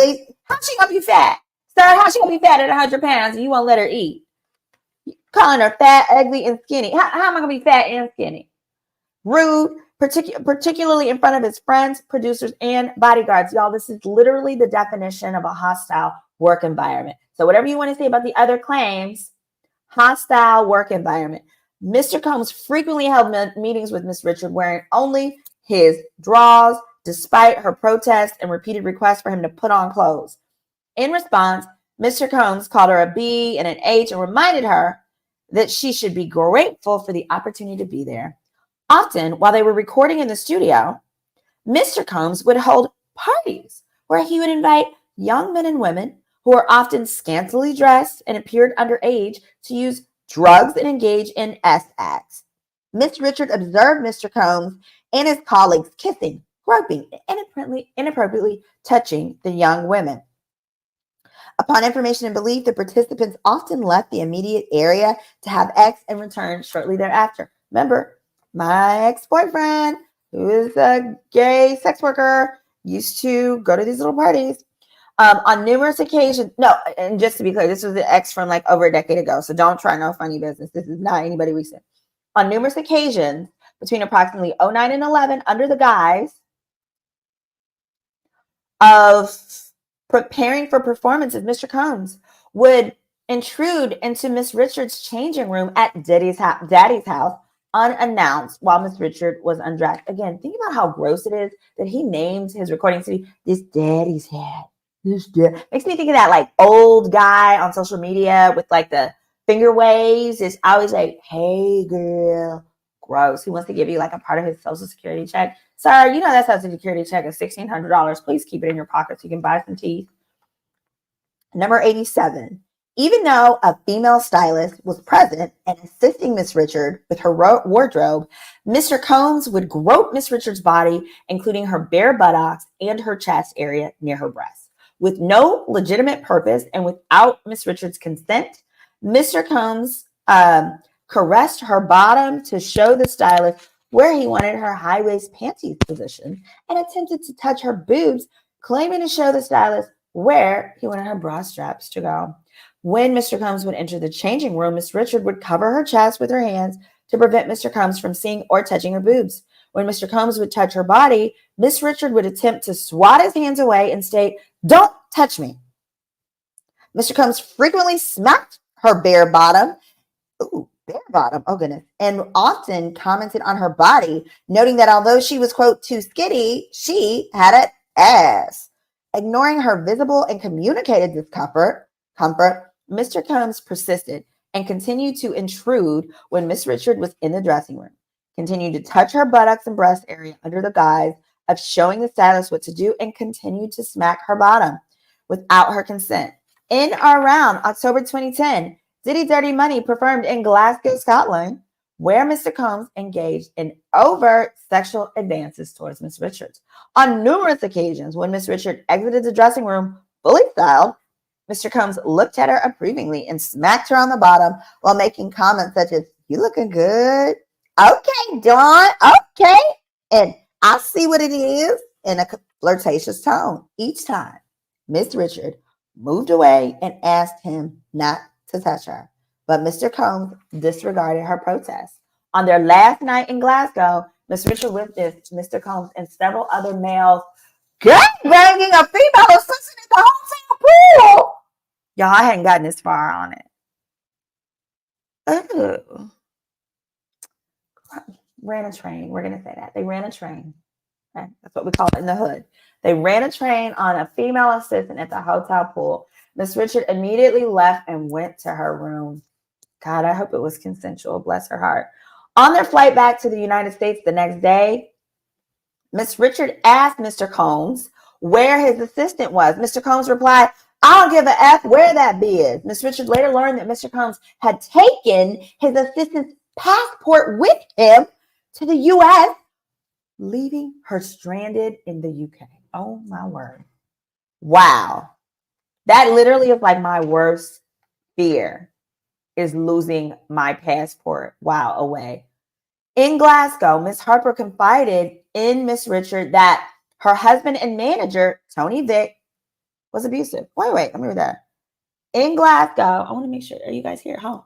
How's she gonna be fat? Sir, how's she gonna be fat at 100 pounds and you won't let her eat? Calling her fat, ugly, and skinny. How am I gonna be fat and skinny? Rude, particularly in front of his friends, producers, and bodyguards. Y'all, this is literally the definition of a hostile work environment. So whatever you want to say about the other claims, hostile work environment. Mr. Combs frequently held meetings with Miss Richard wearing only his drawers, despite her protests and repeated requests for him to put on clothes. In response, Mr. Combs called her a B and an H and reminded her that she should be grateful for the opportunity to be there. Often, while they were recording in the studio, Mr. Combs would hold parties where he would invite young men and women who were often scantily dressed and appeared underage to use drugs and engage in S acts. Miss Richard observed Mr. Combs and his colleagues kissing, groping, and inappropriately touching the young women. Upon information and belief, the participants often left the immediate area to have sex and returned shortly thereafter. Remember, my ex-boyfriend, who is a gay sex worker, used to go to these little parties. On numerous occasions, no, and just to be clear, this was the ex from like over a decade ago, so don't try no funny business. This is not anybody recent. On numerous occasions, between approximately 09 and 11, under the guise of preparing for performances, Mr. Combs would intrude into Miss Richard's changing room at Daddy's house unannounced while Miss Richard was undressed. Again, think about how gross it is that he named his recording city this Daddy's hat. Makes me think of that like old guy on social media with like the finger waves. It's always like, hey girl, gross. He wants to give you like a part of his social security check. Sir, you know that social security check is $1,600. Please keep it in your pocket so you can buy some teeth. Number 87. Even though a female stylist was present and assisting Miss Richard with her wardrobe, Mr. Combs would grope Miss Richard's body, including her bare buttocks and her chest area near her breasts. With no legitimate purpose and without Miss Richard's consent, Mr. Combs caressed her bottom to show the stylist where he wanted her high-waist panties positioned and attempted to touch her boobs, claiming to show the stylist where he wanted her bra straps to go. When Mr. Combs would enter the changing room, Miss Richard would cover her chest with her hands to prevent Mr. Combs from seeing or touching her boobs. When Mr. Combs would touch her body, Miss Richard would attempt to swat his hands away and state, "Don't touch me." Mr. Combs frequently smacked her bare bottom. Ooh, bare bottom. Oh, goodness. And often commented on her body, noting that although she was, quote, too skinny, she had an ass. Ignoring her visible and communicated discomfort, Mr. Combs persisted and continued to intrude when Miss Richard was in the dressing room, continued to touch her buttocks and breast area under the guise of showing the stylist what to do, and continued to smack her bottom without her consent. In or around October 2010, Diddy Dirty Money performed in Glasgow, Scotland, where Mr. Combs engaged in overt sexual advances towards Miss Richards. On numerous occasions, when Miss Richard exited the dressing room fully styled, Mr. Combs looked at her approvingly and smacked her on the bottom while making comments such as, "You looking good? Okay, Dawn, okay." And "I see what it is," in a flirtatious tone. Each time, Miss Richard moved away and asked him not to touch her. But Mr. Combs disregarded her protest. On their last night in Glasgow, Miss Richard witnessed Mr. Combs and several other males gang-banging a female assistant at the hotel pool. Y'all, I hadn't gotten this far on it. Oh. Ran a train. We're going to say that. They ran a train. Okay? That's what we call it in the hood. They ran a train on a female assistant at the hotel pool. Miss Richard immediately left and went to her room. God, I hope it was consensual. Bless her heart. On their flight back to the United States the next day, Miss Richard asked Mr. Combs where his assistant was. Mr. Combs replied, "I don't give a F where that B is." Miss Richard later learned that Mr. Combs had taken his assistant's passport with him to the U.S., leaving her stranded in the UK. Oh, my word. Wow. That literally is like my worst fear, is losing my passport while away. In Glasgow, Miss Harper confided in Miss Richard that her husband and manager, Tony Vick, was abusive. Wait, let me read that. In Glasgow, I want to make sure, are you guys here? Oh,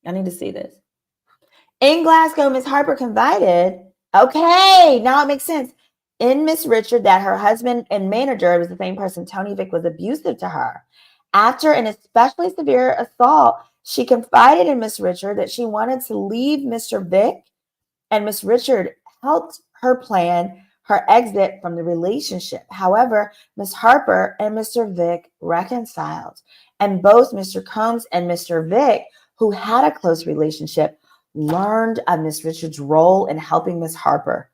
I need to see this. In Glasgow, Miss Harper confided, okay, now it makes sense, in Miss Richard that her husband and manager, it was the same person, Tony Vick, was abusive to her. After an especially severe assault, She confided in Miss Richard that she wanted to leave Mr. Vick, and Miss Richard helped her plan her exit from the relationship. However, Miss Harper and Mr. Vick reconciled, and both Mr. Combs and Mr. Vick, who had a close relationship, learned of Miss Richard's role in helping Miss Harper.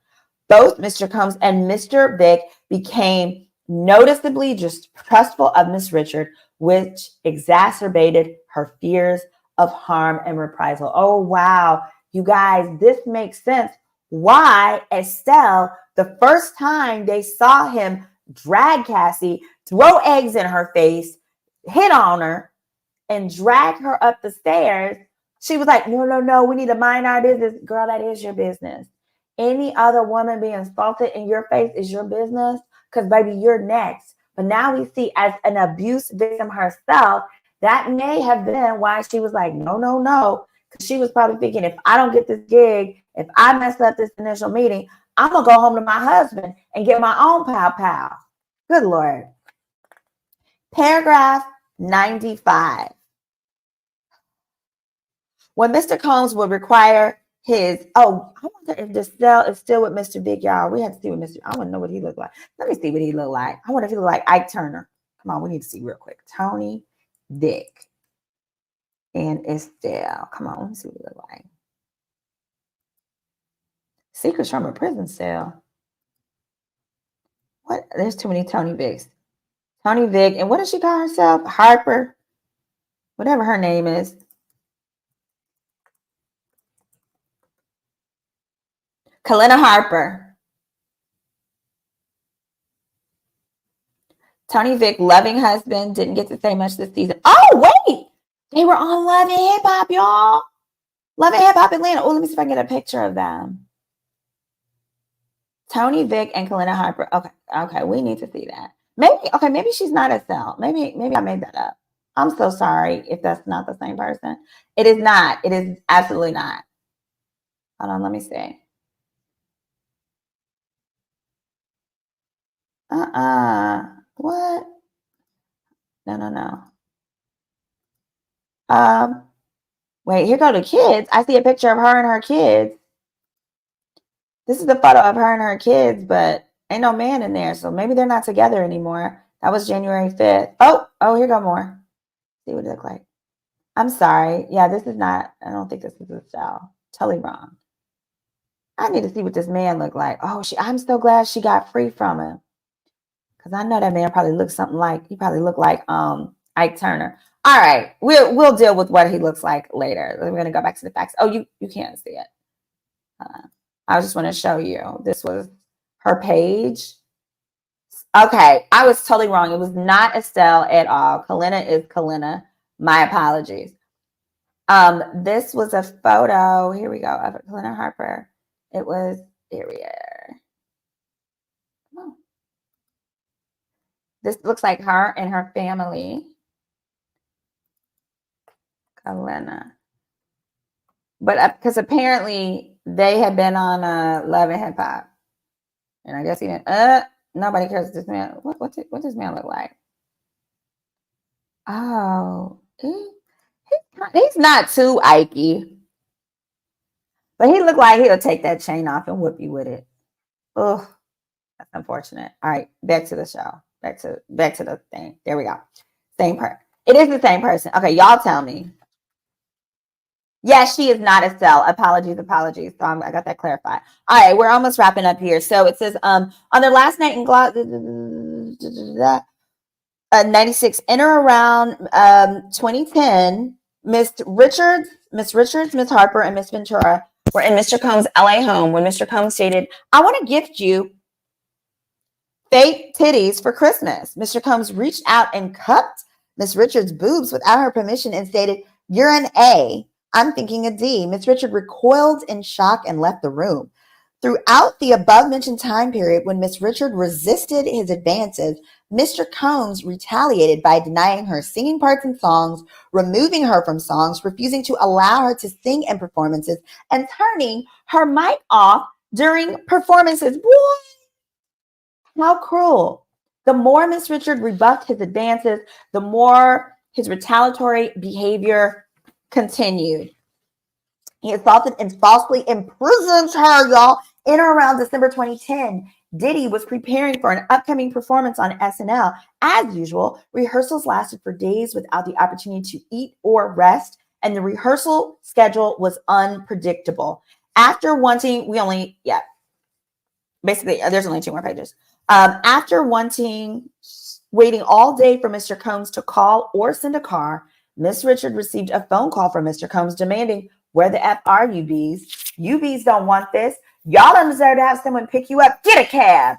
Both Mr. Combs and Mr. Vick became noticeably distrustful of Miss Richard, which exacerbated her fears of harm and reprisal. Oh, wow. You guys, this makes sense. Why Estelle, the first time they saw him drag Cassie, throw eggs in her face, hit on her, and drag her up the stairs, she was like, no, we need to mind our business. Girl, that is your business. Any other woman being assaulted in your face is your business, because, baby, you're next. But now we see, as an abuse victim herself, that may have been why she was like, no. Because she was probably thinking, if I don't get this gig, if I mess up this initial meeting, I'm going to go home to my husband and get my own pow. Good Lord. Paragraph 95. When Mr. Combs would require his, I wonder if the cell is still with Mr. Big, y'all. We have to see what I want to know what he looked like. Let me see what he looked like. I wonder if he looked like Ike Turner. Come on, we need to see real quick. Tony, Dick, and Estelle. Come on, let me see what he looked like. Secrets from a prison cell. What? There's too many Tony Vicks. Tony Vick, and what does she call herself? Harper, whatever her name is. Kalina Harper. Tony Vick, loving husband, didn't get to say much this season. Oh, wait. They were on Love and Hip Hop, y'all. Love and Hip Hop Atlanta. Oh, let me see if I can get a picture of them. Tony Vick and Kalina Harper. Okay, we need to see that. Maybe she's not Estelle. Maybe I made that up. I'm so sorry if that's not the same person. It is not. It is absolutely not. Hold on, let me see. What? No. Wait, here go the kids. I see a picture of her and her kids. This is the photo of her and her kids, but ain't no man in there, so maybe they're not together anymore. That was January 5th. Oh, here go more. See what it look like. I'm sorry. Yeah, this is not, I don't think this is the style. Totally wrong. I need to see what this man looked like. I'm so glad she got free from him. Because I know that man probably looked like Ike Turner. All right, we'll deal with what he looks like later. We're gonna go back to the facts. Oh, you can't see it. I just want to show you. This was her page. Okay, I was totally wrong. It was not Estelle at all. Kalina is Kalina. My apologies. This was a photo. Here we go of Kalina Harper. It was here. Oh. This looks like her and her family. Kalina. But because apparently they had been on Love and Hip Hop. And I guess he didn't. Nobody cares this man. What does this man look like? Oh, he's not too Ikey. But he looked like he'll take that chain off and whip you with it. Oh, that's unfortunate. All right, back to the show. Back to the thing. There we go. Same person. It is the same person. Okay, y'all tell me. Yes, she is not Estelle. Apologies. So I got that clarified. All right, we're almost wrapping up here. So it says, on their last night in 96, in or around 2010, Miss Richards, Miss Harper, and Miss Ventura were in Mr. Combs' LA home when Mr. Combs stated, "I want to gift you fake titties for Christmas." Mr. Combs reached out and cupped Miss Richards' boobs without her permission and stated, "You're an A. I'm thinking a D." Miss Richard recoiled in shock and left the room. Throughout the above-mentioned time period, when Miss Richard resisted his advances, Mr. Combs retaliated by denying her singing parts in songs, removing her from songs, refusing to allow her to sing in performances, and turning her mic off during performances. What? How cruel. The more Miss Richard rebuffed his advances, the more his retaliatory behavior continued. He assaulted and falsely imprisoned her, y'all. In or around December 2010, Diddy was preparing for an upcoming performance on SNL. As usual, rehearsals lasted for days without the opportunity to eat or rest, and the rehearsal schedule was unpredictable. After wanting, basically, there's only 2 more pages. After waiting all day for Mr. Combs to call or send a car, Miss Richard received a phone call from Mr. Combs demanding, "Where the F are you, bees? You bees don't want this. Y'all don't deserve to have someone pick you up. Get a cab."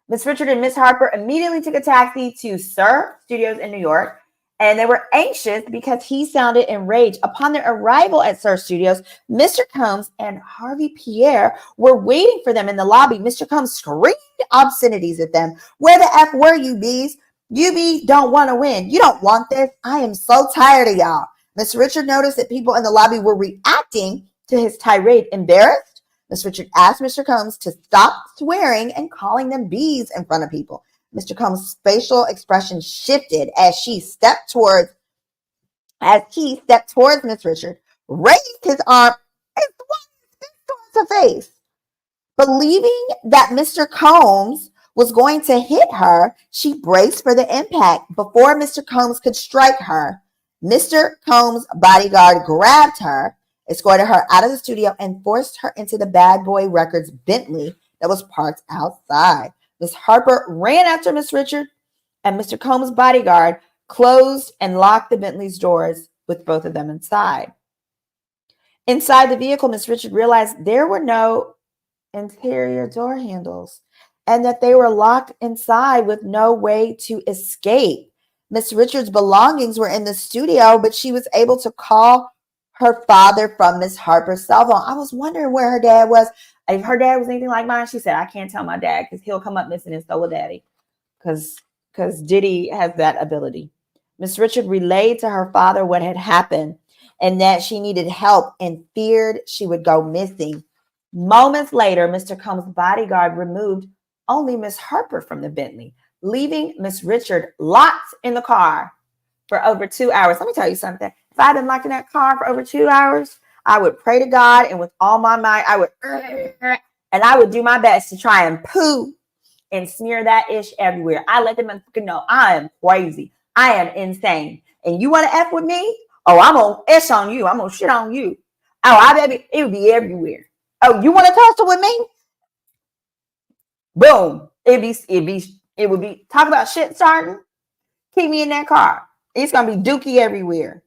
Miss Richard and Miss Harper immediately took a taxi to Sir Studios in New York, and they were anxious because he sounded enraged. Upon their arrival at Sir Studios, Mr. Combs and Harvey Pierre were waiting for them in the lobby. Mr. Combs screamed obscenities at them. "Where the F were you, bees? You bees don't want to win. You don't want this. I am so tired of y'all." Miss Richard noticed that people in the lobby were reacting to his tirade. Embarrassed, Miss Richard asked Mr. Combs to stop swearing and calling them bees in front of people. Mr. Combs' facial expression shifted as he stepped towards Miss Richard, raised his arm, and swung his fist towards her face. Believing that Mr. Combs was going to hit her, she braced for the impact. Before Mr. Combs could strike her, Mr. Combs' bodyguard grabbed her, escorted her out of the studio, and forced her into the Bad Boy Records Bentley that was parked outside. Miss Harper ran after Miss Richard, and Mr. Combs' bodyguard closed and locked the Bentley's doors with both of them inside. Inside the vehicle, Miss Richard realized there were no interior door handles and that they were locked inside with no way to escape. Miss Richard's belongings were in the studio, but she was able to call her father from Miss Harper's cell phone. I was wondering where her dad was. If her dad was anything like mine, she said, "I can't tell my dad because he'll come up missing and so will daddy." Because Diddy has that ability. Miss Richard relayed to her father what had happened and that she needed help and feared she would go missing. Moments later, Mr. Combs' bodyguard removed only Miss Harper from the Bentley, leaving Miss Richard locked in the car for over 2 hours. Let me tell you something. If I had been locked in that car for over 2 hours, I would pray to God, and with all my might, I would do my best to try and poo and smear that ish everywhere. I let them fucking know I am crazy. I am insane. And you want to F with me? Oh, I'm going to ish on you. I'm going to shit on you. Oh, it would be everywhere. Oh, you want to tussle with me? Boom. It would be, talk about shit starting. Keep me in that car. It's going to be dookie everywhere.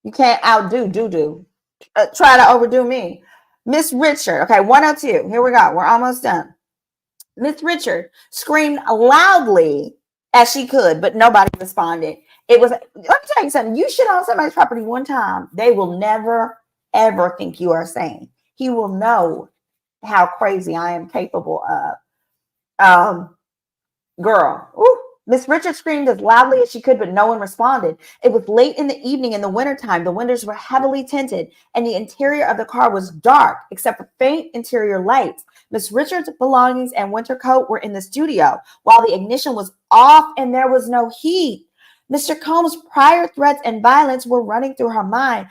You can't outdo doo-doo. Try to overdo me. Miss Richard. Okay, 102. Here we go. We're almost done. Miss Richard screamed loudly as she could, but nobody responded. Let me tell you something. You shit on somebody's property one time, they will never, ever think you are sane. He will know how crazy I am capable of. Girl. Ooh. Miss Richard screamed as loudly as she could, but no one responded. It was late in the evening in the wintertime. The windows were heavily tinted, and the interior of the car was dark, except for faint interior lights. Miss Richard's belongings and winter coat were in the studio, while the ignition was off and there was no heat. Mr. Combs' prior threats and violence were running through her mind.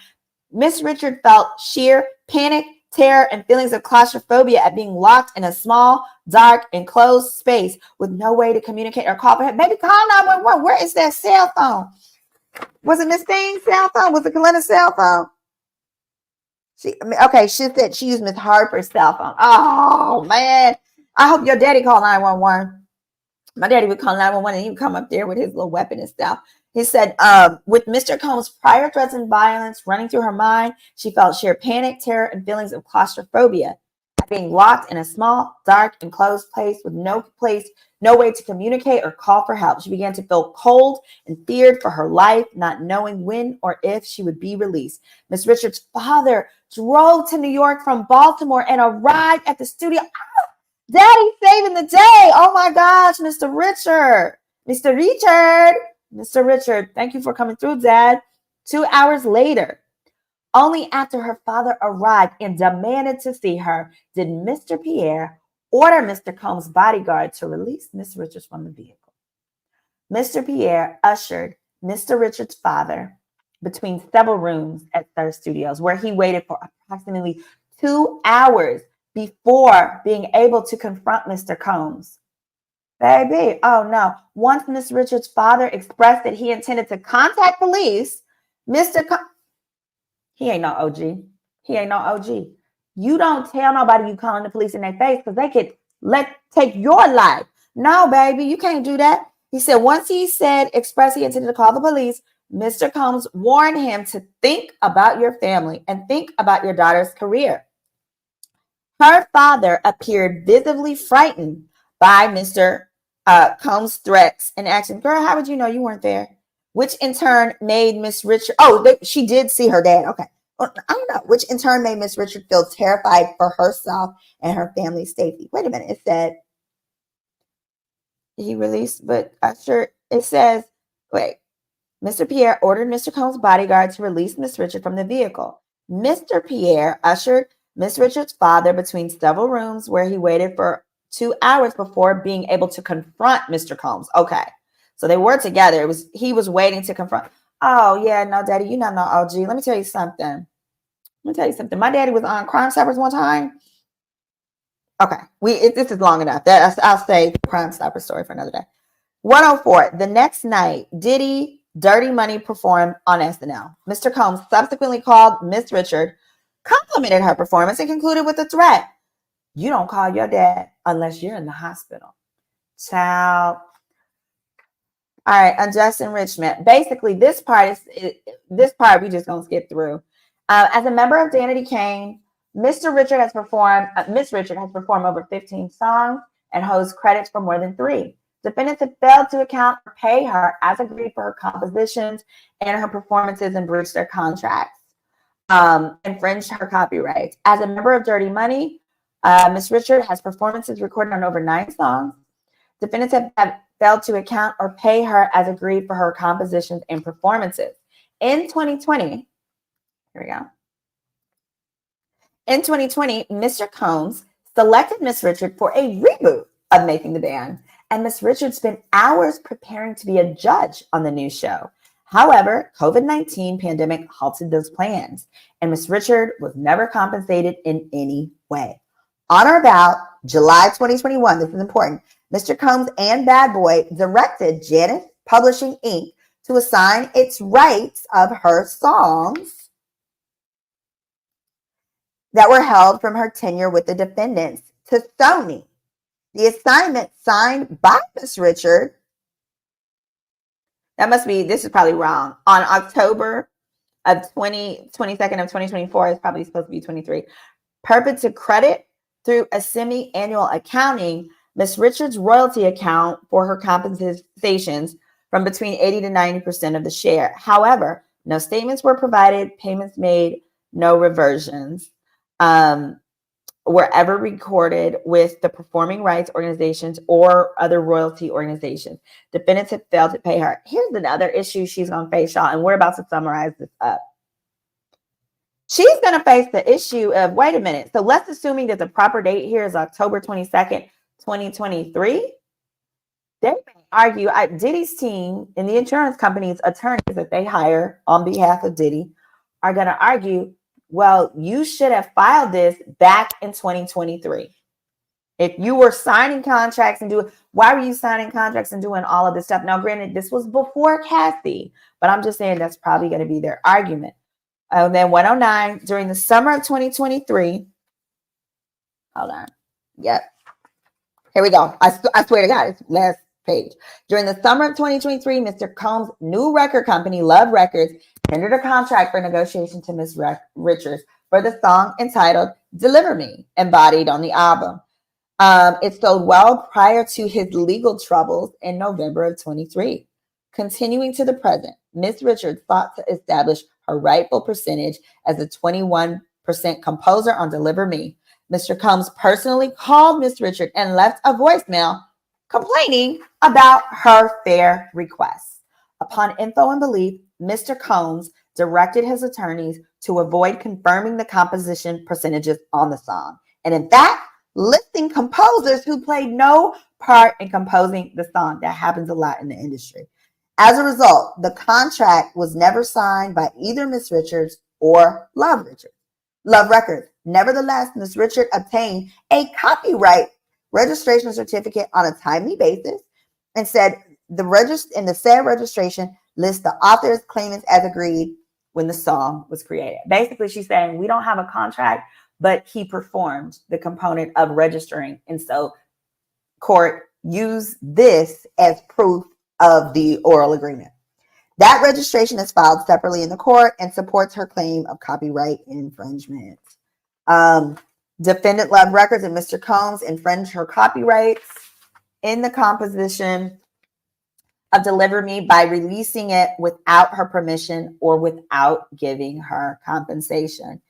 Miss Richard felt sheer panic, terror, and feelings of claustrophobia at being locked in a small, dark, enclosed space with no way to communicate or call for help. Baby, call 911. Where is that cell phone? Was it Miss Thing's cell phone? Was it Kalena's cell phone? She said she used Miss Harper's cell phone. Oh, man. I hope your daddy called 911. My daddy would call 911 and he would come up there with his little weapon and stuff. He said, with Mr. Combs' prior threats and violence running through her mind, she felt sheer panic, terror, and feelings of claustrophobia. Being locked in a small, dark, enclosed place with no way to communicate or call for help. She began to feel cold and feared for her life, not knowing when or if she would be released. Miss Richard's father drove to New York from Baltimore and arrived at the studio. Oh, Daddy saving the day. Oh my gosh, Mr. Richard. Mr. Richard, thank you for coming through, Dad. 2 hours later, only after her father arrived and demanded to see her, did Mr. Pierre order Mr. Combs' bodyguard to release Miss Richards from the vehicle. Mr. Pierre ushered Mr. Richards' father between several rooms at Star Studios, where he waited for approximately 2 hours before being able to confront Mr. Combs. Baby, oh no. Once Miss Richards' father expressed that he intended to contact police, he ain't no OG. He ain't no OG. You don't tell nobody you calling the police in their face because they could take your life. No, baby, you can't do that. He said once he expressed he intended to call the police, Mr. Combs warned him to think about your family and think about your daughter's career. Her father appeared visibly frightened by Mr. Combs' threats and actions. Girl, how would you know you weren't there? Which in turn made Miss Richard, she did see her dad. Okay. Well, I don't know. Which in turn made Miss Richard feel terrified for herself and her family's safety. Wait a minute. It said he released, but it says, wait. Mr. Pierre ordered Mr. Combs' bodyguard to release Miss Richard from the vehicle. Mr. Pierre ushered Miss Richards' father between several rooms where he waited for 2 hours before being able to confront Mr. Combs. Okay. So they were together. He was waiting to confront. Oh, yeah, no, Daddy, you're not no OG. Let me tell you something. My daddy was on Crime Stoppers one time. Okay. This is long enough. I'll say Crime Stoppers story for another day. 104. The next night, Diddy Dirty Money performed on SNL. Mr. Combs subsequently called Miss Richard, complimented her performance, and concluded with a threat. You don't call your dad unless you're in the hospital. Child. All right, unjust enrichment. Basically, this part we just gonna skip through. As a member of Danity Kane, Miss Richard has performed over 15 songs and holds credits for more than 3. Defendants have failed to account or pay her as agreed for her compositions and her performances and breached their contracts, infringed her copyrights. As a member of Dirty Money, Miss Richard has performances recorded on over 9 songs. Defendants have failed to account or pay her as agreed for her compositions and performances. In 2020, here we go. In 2020, Mr. Combs selected Miss Richard for a reboot of Making the Band, and Miss Richard spent hours preparing to be a judge on the new show. However, COVID-19 pandemic halted those plans, and Miss Richard was never compensated in any way. On or about July 2021, this is important, Mr. Combs and Bad Boy directed Janus Publishing Inc. to assign its rights of her songs that were held from her tenure with the defendants to Sony. The assignment signed by Miss Richard, this is probably wrong, on October of 22nd of 2024, it's probably supposed to be 23. Purport to credit through a semi-annual accounting Miss Richards' royalty account for her compensations from between 80 to 90% of the share. However, no statements were provided, payments made, no reversions were ever recorded with the performing rights organizations or other royalty organizations. Defendants have failed to pay her. Here's another issue she's going to face, y'all, and we're about to summarize this up. She's going to face the issue of, wait a minute, so let's assuming that the proper date here is October 22nd, 2023. They may argue, Diddy's team and the insurance company's attorneys that they hire on behalf of Diddy are going to argue, well, you should have filed this back in 2023. If you were signing contracts why were you signing contracts and doing all of this stuff? Now, granted, this was before Kathy, but I'm just saying that's probably going to be their argument. And then 109, during the summer of 2023, hold on. Yep. Here we go. I swear to God, it's last page. During the summer of 2023, Mr. Combs' new record company, Love Records, tendered a contract for negotiation to Miss Richards for the song entitled Deliver Me, embodied on the album. It sold well prior to his legal troubles in November of 23. Continuing to the present, Miss Richards sought to establish her rightful percentage as a 21% composer on Deliver Me. Mr. Combs personally called Miss Richard and left a voicemail complaining about her fair requests. Upon info and belief, Mr. Combs directed his attorneys to avoid confirming the composition percentages on the song, and in fact, listing composers who played no part in composing the song. That happens a lot in the industry. As a result, the contract was never signed by either Miss Richards or Love Records. Nevertheless, Miss Richards obtained a copyright registration certificate on a timely basis and said the said registration lists the author's claimants as agreed when the song was created. Basically, she's saying we don't have a contract, but he performed the component of registering. And so court used this as proof of the oral agreement. That registration is filed separately in the court and supports her claim of copyright infringement. Defendant Love Records and Mr. Combs infringed her copyrights in the composition of Deliver Me by releasing it without her permission or without giving her compensation.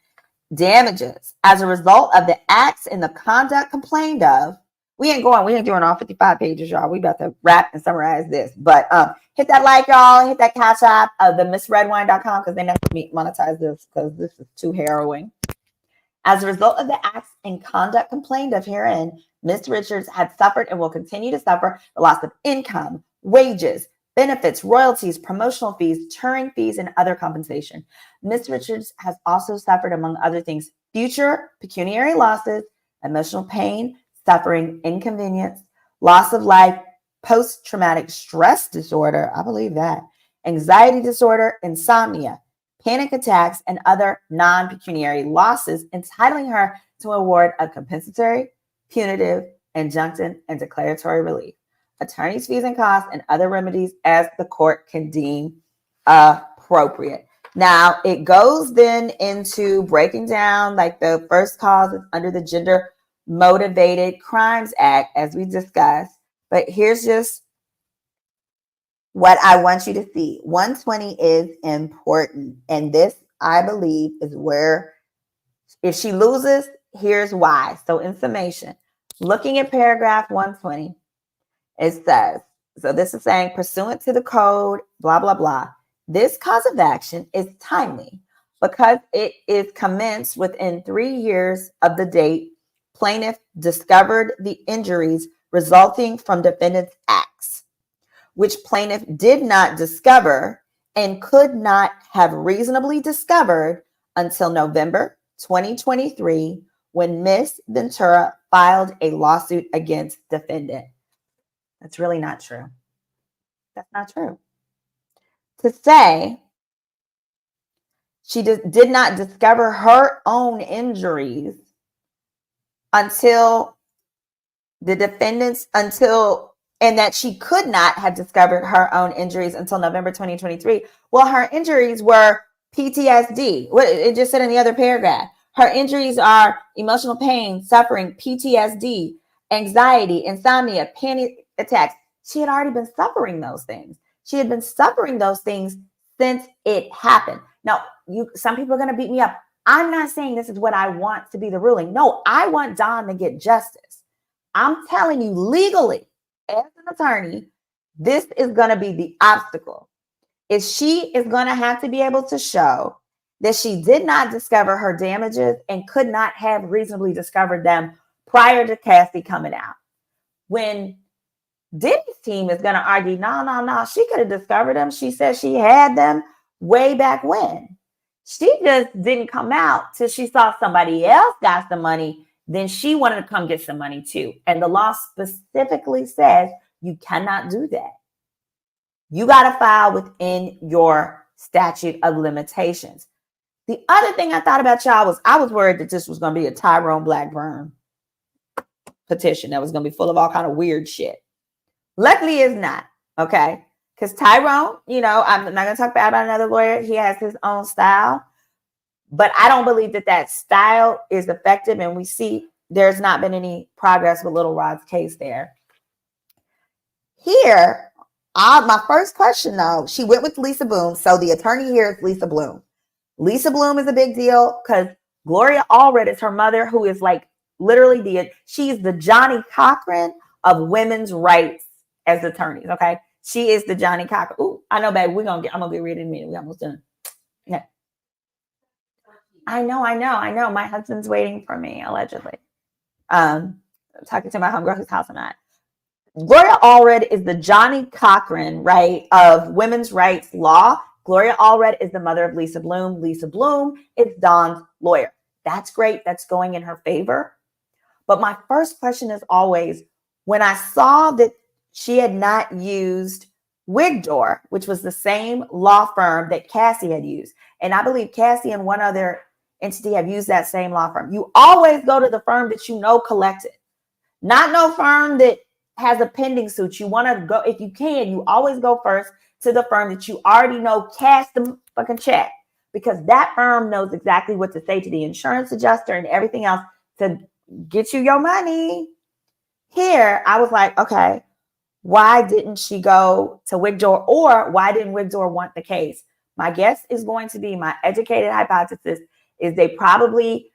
Damages as a result of the acts and the conduct complained of. We ain't doing all 55 pages, y'all. We about to wrap and summarize this. But hit that like, y'all. Hit that cash app of the missredwine.com because they never monetize this because this is too harrowing. As a result of the acts and conduct complained of herein, Miss Richards had suffered and will continue to suffer the loss of income, wages, benefits, royalties, promotional fees, touring fees, and other compensation. Miss Richards has also suffered, among other things, future pecuniary losses, emotional pain, suffering, inconvenience, loss of life, post-traumatic stress disorder, I believe that, anxiety disorder, insomnia, panic attacks, and other non-pecuniary losses, entitling her to an award of compensatory, punitive, injunctive, and declaratory relief, attorney's fees and costs, and other remedies as the court can deem appropriate. Now, it goes then into breaking down like the first cause is under the Gender Motivated Crimes Act, as we discussed. But here's just what I want you to see. 120 is important. And this, I believe, is where if she loses, here's why. So in summation, looking at paragraph 120, it says, so this is saying pursuant to the code, blah, blah, blah. This cause of action is timely because it is commenced within 3 years of the date plaintiff discovered the injuries resulting from defendant's acts, which plaintiff did not discover and could not have reasonably discovered until November 2023, when Ms. Ventura filed a lawsuit against defendant. That's really not true. That's not true. To say she did not discover her own injuries until the defendants, and that she could not have discovered her own injuries until November 2023. Well, her injuries were PTSD. What it just said in the other paragraph. Her injuries are emotional pain, suffering, PTSD, anxiety, insomnia, panic attacks. She had already been suffering those things. She had been suffering those things since it happened. Now, some people are going to beat me up. I'm not saying this is what I want to be the ruling. No, I want Dawn to get justice. I'm telling you legally, as an attorney, this is going to be the obstacle. If she is going to have to be able to show that she did not discover her damages and could not have reasonably discovered them prior to Cassie coming out. When Diddy's team is going to argue, no, she could have discovered them. She said she had them way back when. She just didn't come out till she saw somebody else got some money. Then she wanted to come get some money too. And the law specifically says you cannot do that. You got to file within your statute of limitations. The other thing I thought about y'all was I was worried that this was going to be a Tyrone Blackburn petition that was going to be full of all kind of weird shit. Luckily, it's not, okay? Because Tyrone, I'm not going to talk bad about another lawyer. He has his own style. But I don't believe that style is effective. And we see there's not been any progress with Little Rod's case there. Here, my first question, though, she went with Lisa Bloom. So the attorney here is Lisa Bloom. Lisa Bloom is a big deal because Gloria Allred is her mother, who is like literally she's the Johnny Cochran of women's rights as attorneys, okay? She is the Johnny Cochran. Ooh, I know, babe. I'm going to get rid of it in a minute. We're almost done. Yeah. I know. My husband's waiting for me, allegedly. Talking to my homegirl whose house I'm at. Gloria Allred is the Johnny Cochran, right, of women's rights law. Gloria Allred is the mother of Lisa Bloom. Lisa Bloom is Dawn's lawyer. That's great. That's going in her favor. But my first question is always, when I saw that she had not used Wierd, which was the same law firm that Cassie had used, and I believe Cassie and one other entity have used that same law firm. You always go to the firm that you know collected, not no firm that has a pending suit. You want to go, if you can, you always go first to the firm that you already know cash the fucking check, because that firm knows exactly what to say to the insurance adjuster and everything else to get you your money. Here, I was like, okay, why didn't she go to Wierd, or why didn't Wierd want the case? My guess is going to be, my educated hypothesis is they probably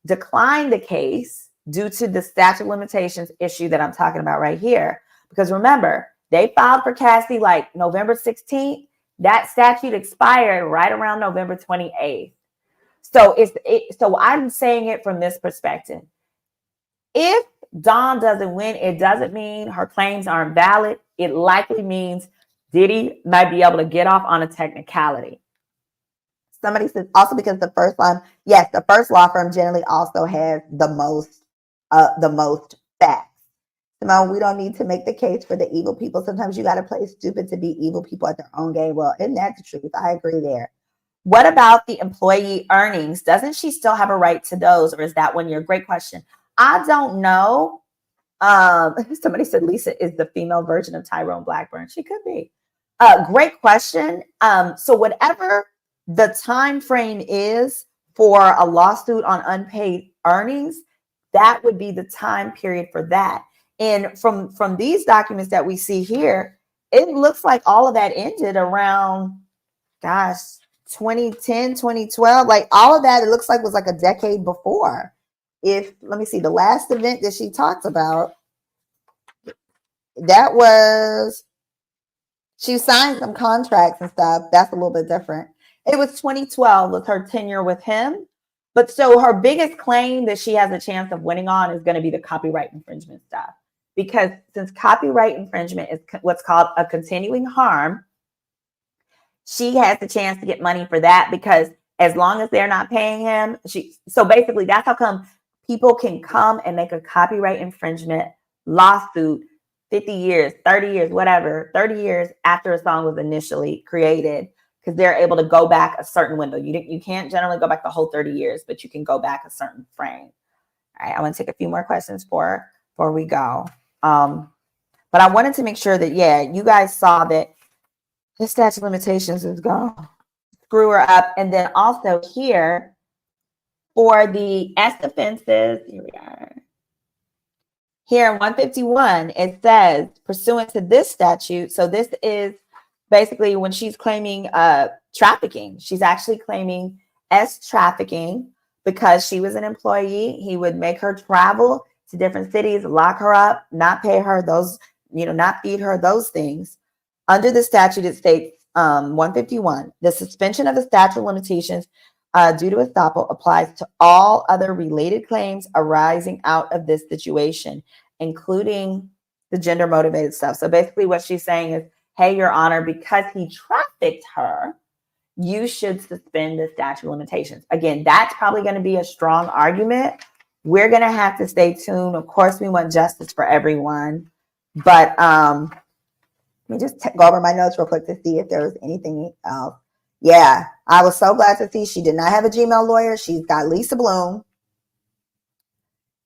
declined the case due to the statute of limitations issue that I'm talking about right here. Because remember, they filed for Cassie like November 16th. That statute expired right around November 28th. So so I'm saying it from this perspective. If Dawn doesn't win, it doesn't mean her claims aren't valid. It likely means Diddy might be able to get off on a technicality. Somebody says also because the first law firm generally also has the most facts. Simone, we don't need to make the case for the evil people. Sometimes you got to play stupid to be evil people at their own game. Well, isn't that the truth? I agree there. What about the employee earnings? Doesn't she still have a right to those, or is that one year? Great question. I don't know. Somebody said Lisa is the female version of Tyrone Blackburn. She could be. Great question. So whatever the time frame is for a lawsuit on unpaid earnings, that would be the time period for that. And from these documents that we see here, it looks like all of that ended around, 2010, 2012. Like all of that, it looks like was like a decade before. Let me see, the last event that she talked about, that was, she signed some contracts and stuff. That's a little bit different. It was 2012 with her tenure with him. But so her biggest claim that she has a chance of winning on is going to be the copyright infringement stuff. Because since copyright infringement is what's called a continuing harm, she has the chance to get money for that, because as long as they're not paying him, so basically that's how come people can come and make a copyright infringement lawsuit 50 years, 30 years, whatever, 30 years after a song was initially created, because they're able to go back a certain window. You can't generally go back the whole 30 years, but you can go back a certain frame. All right, I want to take a few more questions before we go. But I wanted to make sure that, you guys saw that the statute of limitations is gone. Screw her up. And then also here, for the S offenses, here we are. Here in 151, it says, pursuant to this statute, so this is basically when she's claiming trafficking. She's actually claiming S trafficking because she was an employee. He would make her travel to different cities, lock her up, not pay her those, not feed her, those things. Under the statute, it states 151, the suspension of the statute of limitations due to estoppel applies to all other related claims arising out of this situation, including the gender motivated stuff. So basically what she's saying is, hey, Your Honor, because he trafficked her, you should suspend the statute of limitations. Again, that's probably going to be a strong argument. We're going to have to stay tuned. Of course, we want justice for everyone. But let me just go over my notes real quick to see if there was anything else. Yeah, I was so glad to see she did not have a Gmail lawyer. She's got Lisa Bloom.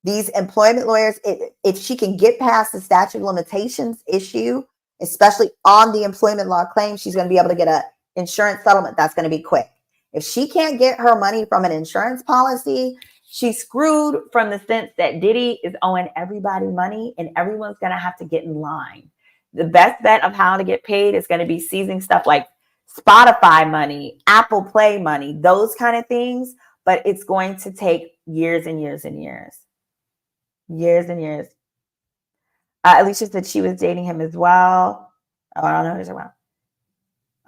These employment lawyers, if she can get past the statute of limitations issue, especially on the employment law claim, she's going to be able to get an insurance settlement that's going to be quick. If she can't get her money from an insurance policy, she's screwed from the sense that Diddy is owing everybody money and everyone's going to have to get in line. The best bet of how to get paid is going to be seizing stuff like Spotify money, Apple Play money, those kind of things. But it's going to take years and years and years. Years and years. Alicia said she was dating him as well. Oh, I don't know who you're talking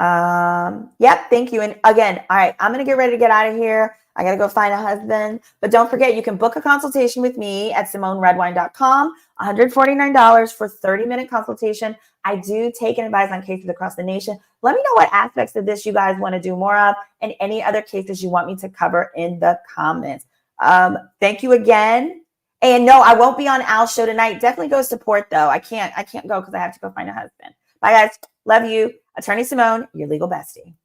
Yep, thank you. And again, all right, I'm gonna get ready to get out of here. I gotta go find a husband. But don't forget, you can book a consultation with me at SimoneRedwine.com. $149 for 30-minute consultation. I do take and advise on cases across the nation. Let me know what aspects of this you guys want to do more of and any other cases you want me to cover in the comments. Thank you again. And no, I won't be on Al's show tonight. Definitely go support though. I can't go because I have to go find a husband. Bye guys. Love you. Attorney Simone, your legal bestie.